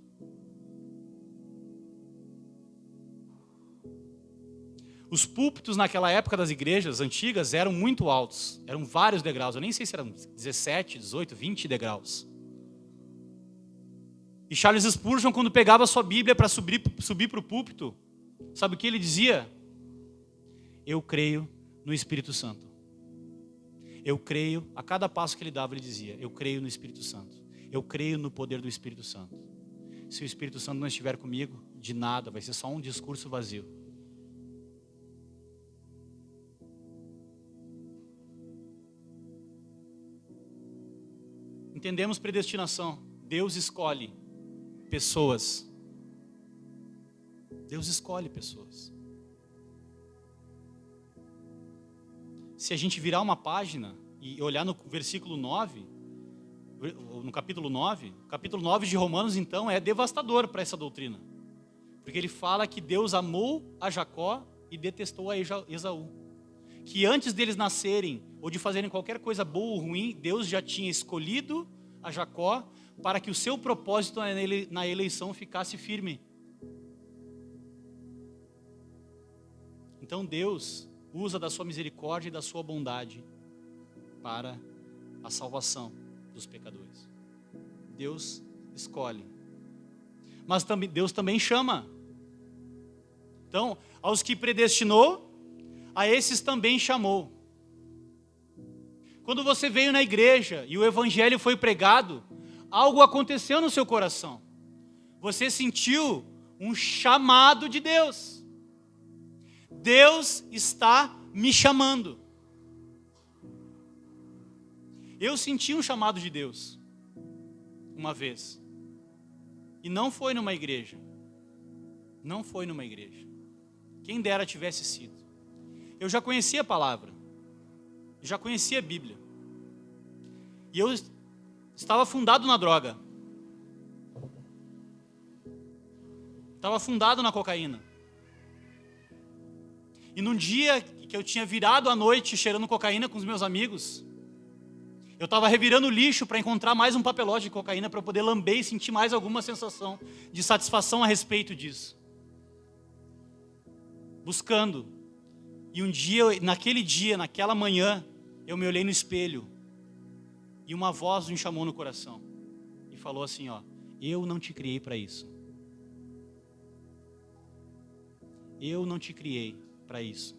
Os púlpitos naquela época das igrejas antigas eram muito altos, eram vários degraus, eu nem sei se eram 17, 18, 20 degraus. E Charles Spurgeon, quando pegava a sua Bíblia para subir para o púlpito, sabe o que ele dizia? Eu creio no Espírito Santo. Eu creio, a cada passo que ele dava ele dizia, eu creio no Espírito Santo. Eu creio no poder do Espírito Santo. Se o Espírito Santo não estiver comigo, de nada, vai ser só um discurso vazio. Entendemos predestinação. Deus escolhe pessoas. Deus escolhe pessoas. Se a gente virar uma página e olhar no versículo 9, no capítulo 9, o capítulo 9 de Romanos, então, é devastador para essa doutrina. Porque ele fala que Deus amou a Jacó e detestou a Esaú. Que antes deles nascerem ou de fazerem qualquer coisa boa ou ruim, Deus já tinha escolhido a Jacó para que o seu propósito na eleição ficasse firme. Então Deus usa da sua misericórdia e da sua bondade para a salvação dos pecadores. Deus escolhe. Mas Deus também chama. Então, aos que predestinou, a esses também chamou. Quando você veio na igreja e o evangelho foi pregado, algo aconteceu no seu coração. Você sentiu um chamado de Deus. Deus está me chamando. Eu senti um chamado de Deus uma vez. E não foi numa igreja. Não foi numa igreja. Quem dera tivesse sido. Eu já conhecia a palavra. Já conhecia a Bíblia. E eu estava afundado na droga. Estava afundado na cocaína. E num dia que eu tinha virado à noite cheirando cocaína com os meus amigos, eu estava revirando lixo para encontrar mais um papelote de cocaína para eu poder lamber e sentir mais alguma sensação de satisfação a respeito disso. Buscando. E um dia, naquela manhã, eu me olhei no espelho e uma voz me chamou no coração e falou assim, eu não te criei para isso. Eu não te criei para isso.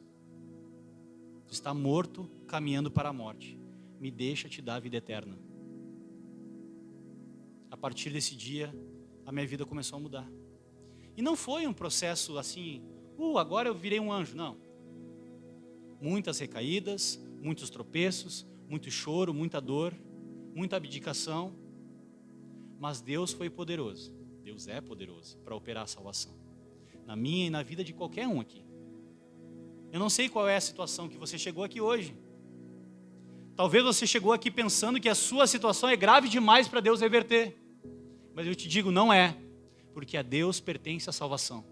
Tu está morto, caminhando para a morte. Me deixa te dar a vida eterna. A partir desse dia, a minha vida começou a mudar. E não foi um processo assim, agora eu virei um anjo, não. Muitas recaídas, muitos tropeços, muito choro, muita dor, muita abdicação. Mas Deus foi poderoso. Deus é poderoso para operar a salvação. Na minha e na vida de qualquer um aqui. Eu não sei qual é a situação que você chegou aqui hoje. Talvez você chegou aqui pensando que a sua situação é grave demais para Deus reverter. Mas eu te digo, não é. Porque a Deus pertence a salvação.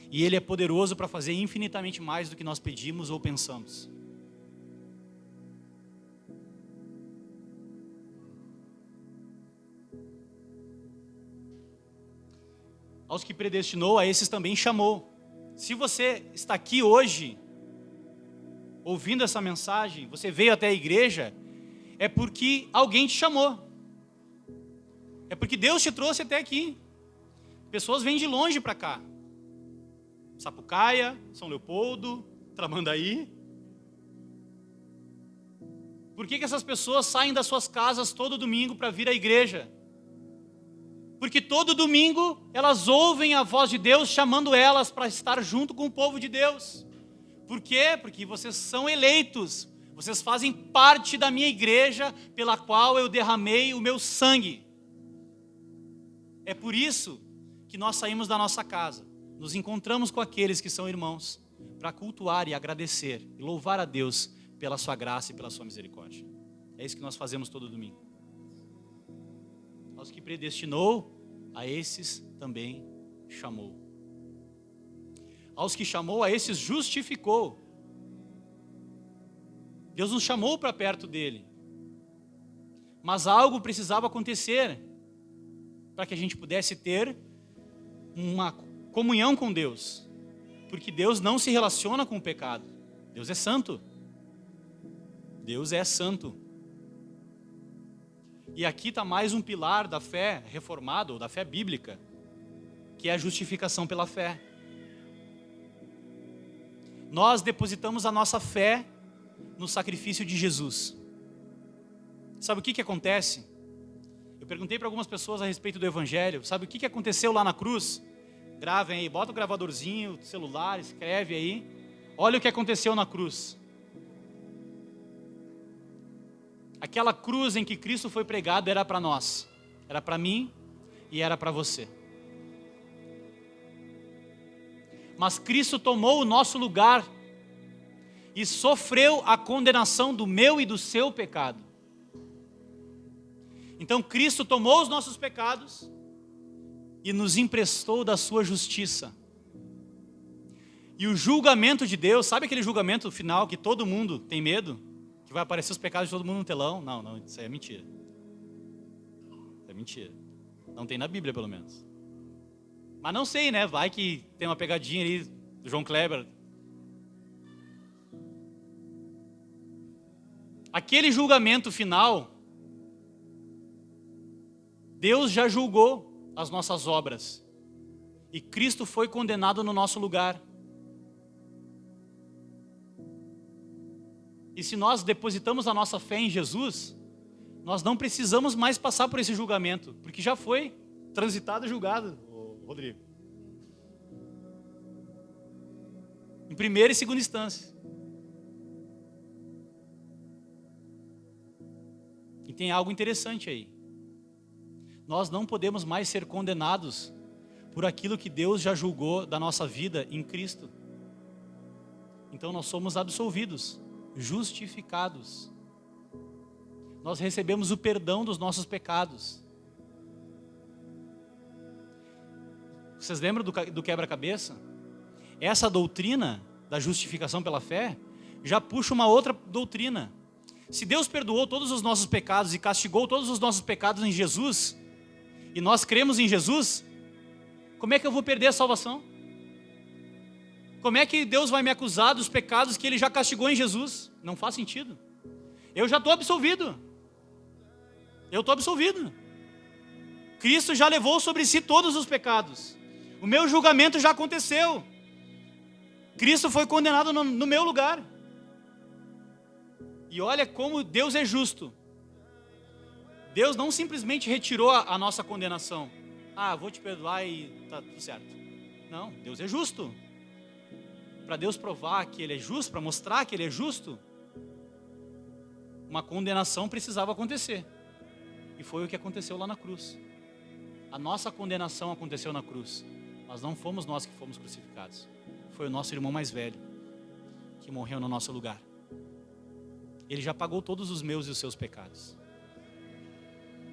E Ele é poderoso para fazer infinitamente mais do que nós pedimos ou pensamos. Aos que predestinou, a esses também chamou. Se você está aqui hoje, ouvindo essa mensagem, você veio até a igreja, é porque alguém te chamou. É porque Deus te trouxe até aqui. Pessoas vêm de longe para cá. Sapucaia, São Leopoldo, Tramandaí. Por que essas pessoas saem das suas casas todo domingo para vir à igreja? Porque todo domingo elas ouvem a voz de Deus chamando elas para estar junto com o povo de Deus. Por quê? Porque vocês são eleitos. Vocês fazem parte da minha igreja pela qual eu derramei o meu sangue. É por isso que nós saímos da nossa casa. Nos encontramos com aqueles que são irmãos para cultuar e agradecer e louvar a Deus pela sua graça e pela sua misericórdia. É isso que nós fazemos todo domingo. Aos que predestinou, a esses também chamou. Aos que chamou, a esses justificou. Deus nos chamou para perto dele. Mas algo precisava acontecer para que a gente pudesse ter uma comunhão com Deus. Porque Deus não se relaciona com o pecado. Deus é santo. Deus é santo. E aqui está mais um pilar da fé reformada, ou da fé bíblica, que é a justificação pela fé. Nós depositamos a nossa fé no sacrifício de Jesus. Sabe o que acontece? Eu perguntei para algumas pessoas a respeito do Evangelho. Sabe o que aconteceu lá na cruz? Gravem aí, bota o gravadorzinho, celular, escreve aí. Olha o que aconteceu na cruz. Aquela cruz em que Cristo foi pregado era para nós. Era para mim e era para você. Mas Cristo tomou o nosso lugar e sofreu a condenação do meu e do seu pecado. Então Cristo tomou os nossos pecados e nos emprestou da sua justiça. E o julgamento de Deus, sabe aquele julgamento final que todo mundo tem medo? Que vai aparecer os pecados de todo mundo no telão? Não, isso aí é mentira. Isso é mentira. Não tem na Bíblia, pelo menos. Mas não sei, né? Vai que tem uma pegadinha ali do João Kleber. Aquele julgamento final, Deus já julgou as nossas obras. E Cristo foi condenado no nosso lugar. E se nós depositamos a nossa fé em Jesus, nós não precisamos mais passar por esse julgamento, porque já foi transitado e julgado, Rodrigo. Em primeira e segunda instância. E tem algo interessante aí. Nós não podemos mais ser condenados por aquilo que Deus já julgou da nossa vida em Cristo. Então nós somos absolvidos, justificados. Nós recebemos o perdão dos nossos pecados. Vocês lembram do quebra-cabeça? Essa doutrina da justificação pela fé já puxa uma outra doutrina. Se Deus perdoou todos os nossos pecados e castigou todos os nossos pecados em Jesus, e nós cremos em Jesus, como é que eu vou perder a salvação? Como é que Deus vai me acusar dos pecados que Ele já castigou em Jesus? Não faz sentido. Eu já estou absolvido. Eu estou absolvido. Cristo já levou sobre si todos os pecados. O meu julgamento já aconteceu. Cristo foi condenado no meu lugar. E olha como Deus é justo. Deus não simplesmente retirou a nossa condenação. Vou te perdoar e tá tudo certo. Não, Deus é justo. Para Deus provar que Ele é justo, para mostrar que Ele é justo, uma condenação precisava acontecer. E foi o que aconteceu lá na cruz. A nossa condenação aconteceu na cruz. Mas não fomos nós que fomos crucificados. Foi o nosso irmão mais velho que morreu no nosso lugar. Ele já pagou todos os meus e os seus pecados.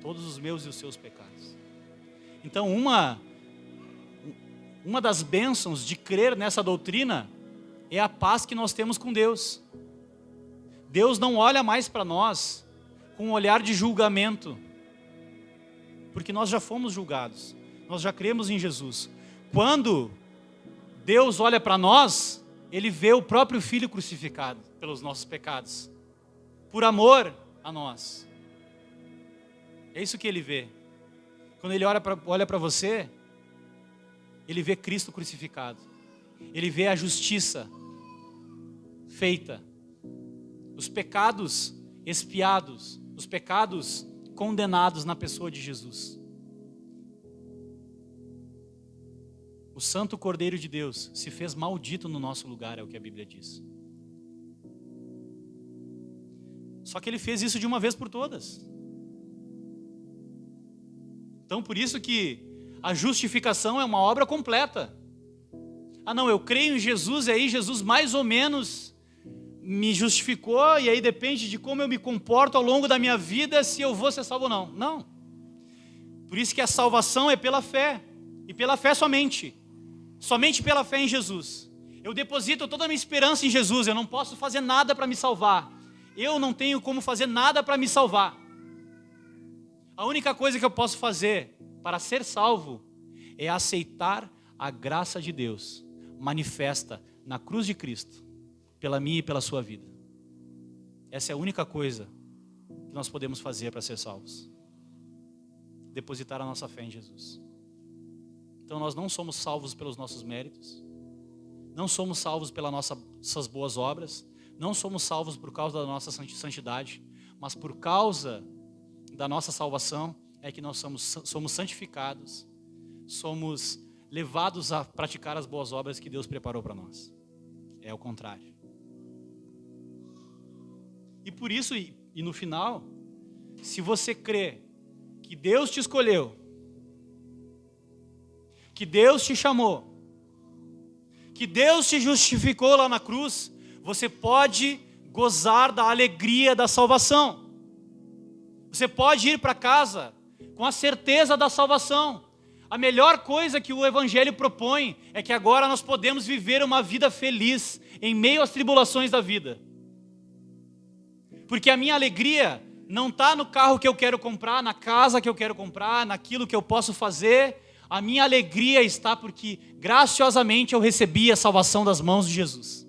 Todos os meus e os seus pecados. Então uma das bênçãos de crer nessa doutrina é a paz que nós temos com Deus. Deus não olha mais para nós com um olhar de julgamento, porque nós já fomos julgados, nós já cremos em Jesus. Quando Deus olha para nós, Ele vê o próprio Filho crucificado pelos nossos pecados, por amor a nós. É isso que Ele vê. Quando Ele olha para você, ele vê Cristo crucificado. Ele vê a justiça feita. Os pecados expiados, os pecados condenados na pessoa de Jesus. O Santo Cordeiro de Deus se fez maldito no nosso lugar, é o que a Bíblia diz. Só que ele fez isso de uma vez por todas. Então por isso que a justificação é uma obra completa. Ah não, eu creio em Jesus e aí Jesus mais ou menos me justificou e aí depende de como eu me comporto ao longo da minha vida se eu vou ser salvo ou não. Não. Por isso que a salvação é pela fé. E pela fé somente. Somente pela fé em Jesus. Eu deposito toda a minha esperança em Jesus. Eu não posso fazer nada para me salvar. Eu não tenho como fazer nada para me salvar. A única coisa que eu posso fazer para ser salvo é aceitar a graça de Deus manifesta na cruz de Cristo, pela minha e pela sua vida. Essa é a única coisa que nós podemos fazer para ser salvos. Depositar a nossa fé em Jesus. Então nós não somos salvos pelos nossos méritos, não somos salvos pelas nossas boas obras, não somos salvos por causa da nossa santidade, mas por causa da nossa salvação é que nós somos santificados, somos levados a praticar as boas obras que Deus preparou para nós. É o contrário. E por isso, e no final, se você crê que Deus te escolheu, que Deus te chamou, que Deus te justificou lá na cruz, você pode gozar da alegria da salvação. Você pode ir para casa com a certeza da salvação. A melhor coisa que o Evangelho propõe é que agora nós podemos viver uma vida feliz em meio às tribulações da vida. Porque a minha alegria não está no carro que eu quero comprar, na casa que eu quero comprar, naquilo que eu posso fazer. A minha alegria está porque graciosamente eu recebi a salvação das mãos de Jesus.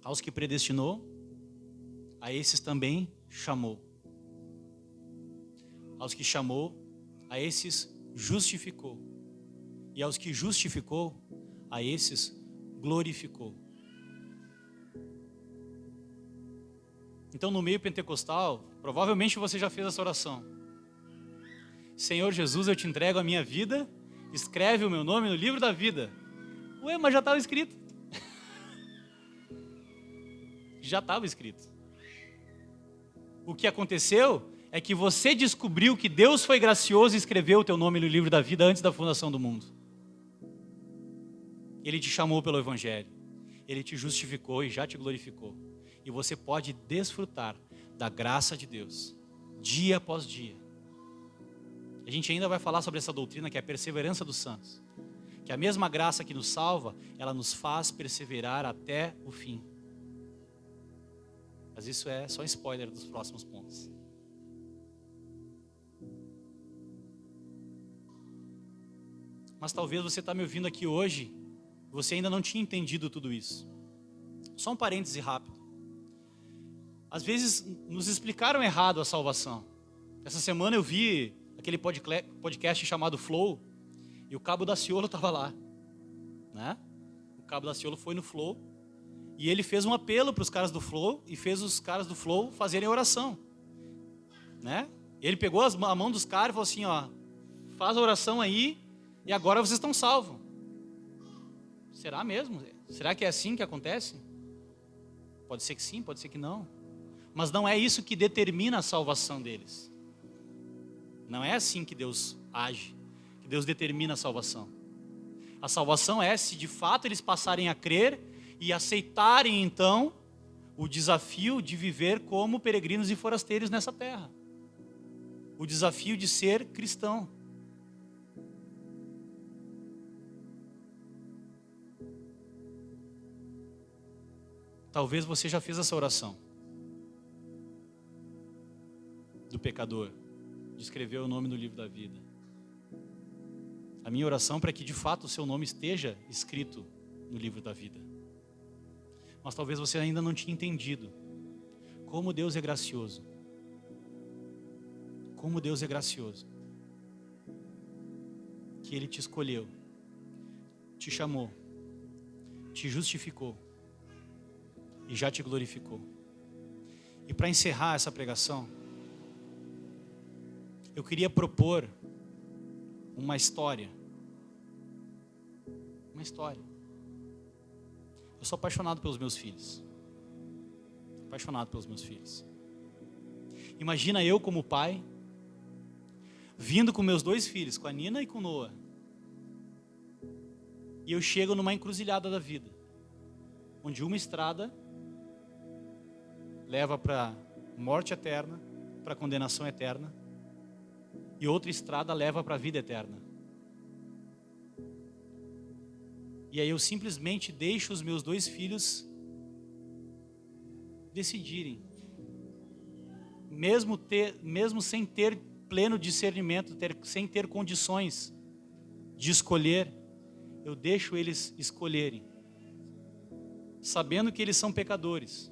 Aos que predestinou, a esses também chamou. Aos que chamou, a esses justificou. E aos que justificou, a esses glorificou. Então no meio pentecostal, provavelmente você já fez essa oração. Senhor Jesus, eu te entrego a minha vida, escreve o meu nome no livro da vida. Ué, mas já estava escrito. Já estava escrito. O que aconteceu é que você descobriu que Deus foi gracioso e escreveu o teu nome no livro da vida antes da fundação do mundo. Ele te chamou pelo Evangelho. Ele te justificou e já te glorificou. E você pode desfrutar da graça de Deus, dia após dia. A gente ainda vai falar sobre essa doutrina que é a perseverança dos santos. Que a mesma graça que nos salva, ela nos faz perseverar até o fim. Mas isso é só spoiler dos próximos pontos. Mas talvez você está me ouvindo aqui hoje, você ainda não tinha entendido tudo isso. Só um parêntese rápido. Às vezes nos explicaram errado a salvação. Essa semana eu vi aquele podcast chamado Flow, e o Cabo Daciolo estava lá, né? O Cabo Daciolo foi no Flow, e ele fez um apelo para os caras do Flow, e fez os caras do Flow fazerem oração, né? Ele pegou a mão dos caras e falou assim, ó, faz a oração aí, e agora vocês estão salvos. Será mesmo? Será que é assim que acontece? Pode ser que sim, pode ser que não. Mas não é isso que determina a salvação deles. Não é assim que Deus age, que Deus determina a salvação. A salvação é se de fato eles passarem a crer e aceitarem então o desafio de viver como peregrinos e forasteiros nessa terra. O desafio de ser cristão. Talvez você já fez essa oração do pecador, de escrever o nome no livro da vida. A minha oração é para que de fato o seu nome esteja escrito no livro da vida. Mas talvez você ainda não tinha entendido como Deus é gracioso. como Deus é gracioso. Que Ele te escolheu, te chamou, te justificou e já te glorificou. E para encerrar essa pregação, eu queria propor uma história. Uma história. Eu sou apaixonado pelos meus filhos. Apaixonado pelos meus filhos. Imagina eu como pai, vindo com meus 2 filhos, com a Nina e com o Noah. E eu chego numa encruzilhada da vida, onde uma estrada leva para morte eterna, para condenação eterna, e outra estrada leva para a vida eterna. E aí eu simplesmente deixo os meus 2 filhos decidirem, mesmo sem ter pleno discernimento, sem ter condições de escolher, eu deixo eles escolherem, sabendo que eles são pecadores,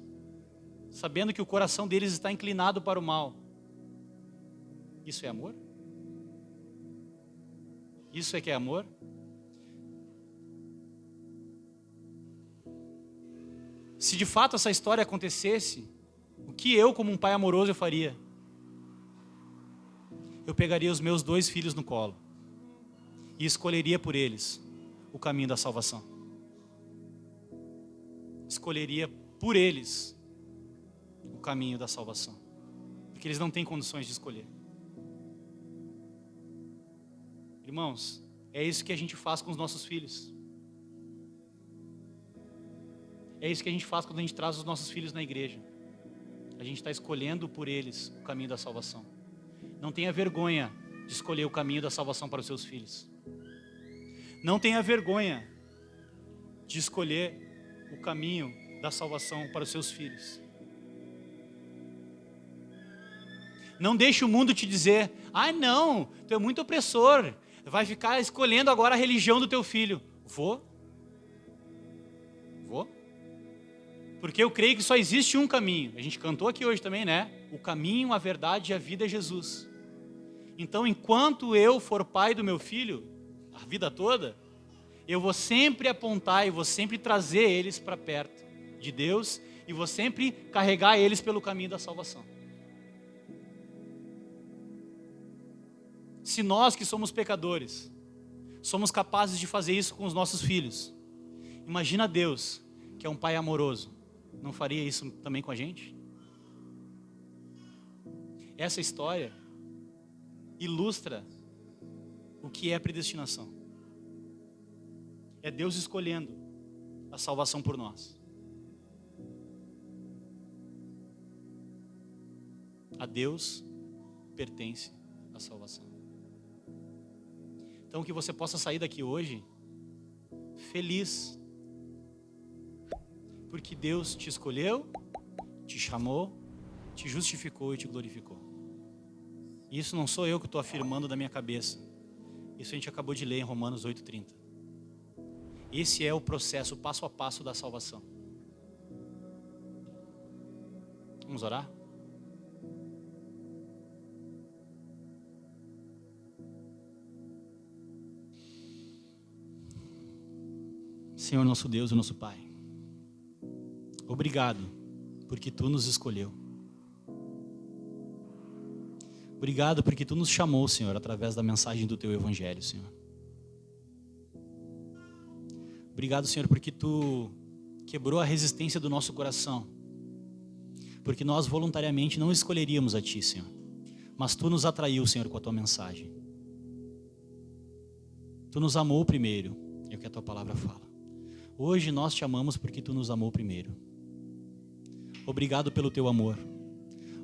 sabendo que o coração deles está inclinado para o mal. Isso é amor? Isso é que é amor? Se de fato essa história acontecesse, o que eu, como um pai amoroso, eu faria? Eu pegaria os meus 2 filhos no colo e escolheria por eles o caminho da salvação. Escolheria por eles o caminho da salvação, porque eles não têm condições de escolher. Irmãos, é isso que a gente faz com os nossos filhos. É isso que a gente faz quando a gente traz os nossos filhos na igreja. A gente está escolhendo por eles o caminho da salvação. Não tenha vergonha de escolher o caminho da salvação para os seus filhos. Não tenha vergonha de escolher o caminho da salvação para os seus filhos. Não deixe o mundo te dizer: ah, não, tu é muito opressor, vai ficar escolhendo agora a religião do teu filho. Vou. Porque eu creio que só existe um caminho. A gente cantou aqui hoje também, né? O caminho, a verdade e a vida é Jesus. Então, enquanto eu for pai do meu filho, a vida toda, eu vou sempre apontar e vou sempre trazer eles para perto de Deus e vou sempre carregar eles pelo caminho da salvação. Se nós que somos pecadores, somos capazes de fazer isso com os nossos filhos, imagina Deus, que é um pai amoroso, não faria isso também com a gente? Essa história ilustra o que é a predestinação. É Deus escolhendo a salvação por nós. A Deus pertence a salvação. Então que você possa sair daqui hoje feliz, porque Deus te escolheu, te chamou, te justificou e te glorificou. Isso não sou eu que estou afirmando da minha cabeça. Isso a gente acabou de ler em Romanos 8:30. Esse é o processo passo a passo da salvação. Vamos orar? Senhor nosso Deus e nosso Pai, obrigado porque Tu nos escolheu. Obrigado porque Tu nos chamou, Senhor, através da mensagem do Teu Evangelho, Senhor. Obrigado, Senhor, porque Tu quebrou a resistência do nosso coração. Porque nós voluntariamente não escolheríamos a Ti, Senhor. Mas Tu nos atraiu, Senhor, com a Tua mensagem. Tu nos amou primeiro, é o que a Tua palavra fala. Hoje nós te amamos porque Tu nos amou primeiro. Obrigado pelo Teu amor.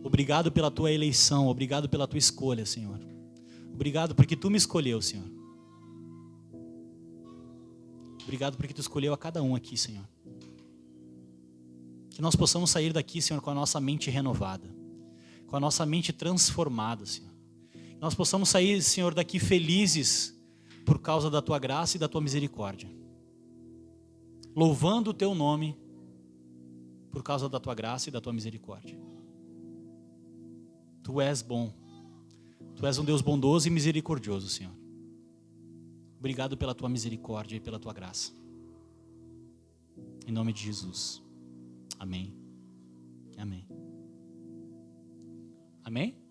Obrigado pela Tua eleição. Obrigado pela Tua escolha, Senhor. Obrigado porque Tu me escolheu, Senhor. Obrigado porque Tu escolheu a cada um aqui, Senhor. Que nós possamos sair daqui, Senhor, com a nossa mente renovada, com a nossa mente transformada, Senhor. Que nós possamos sair, Senhor, daqui felizes por causa da Tua graça e da Tua misericórdia. Louvando o Teu nome por causa da Tua graça e da Tua misericórdia. Tu és bom, Tu és um Deus bondoso e misericordioso, Senhor. Obrigado pela tua misericórdia e pela tua graça. Em nome de Jesus. Amém. Amém. Amém?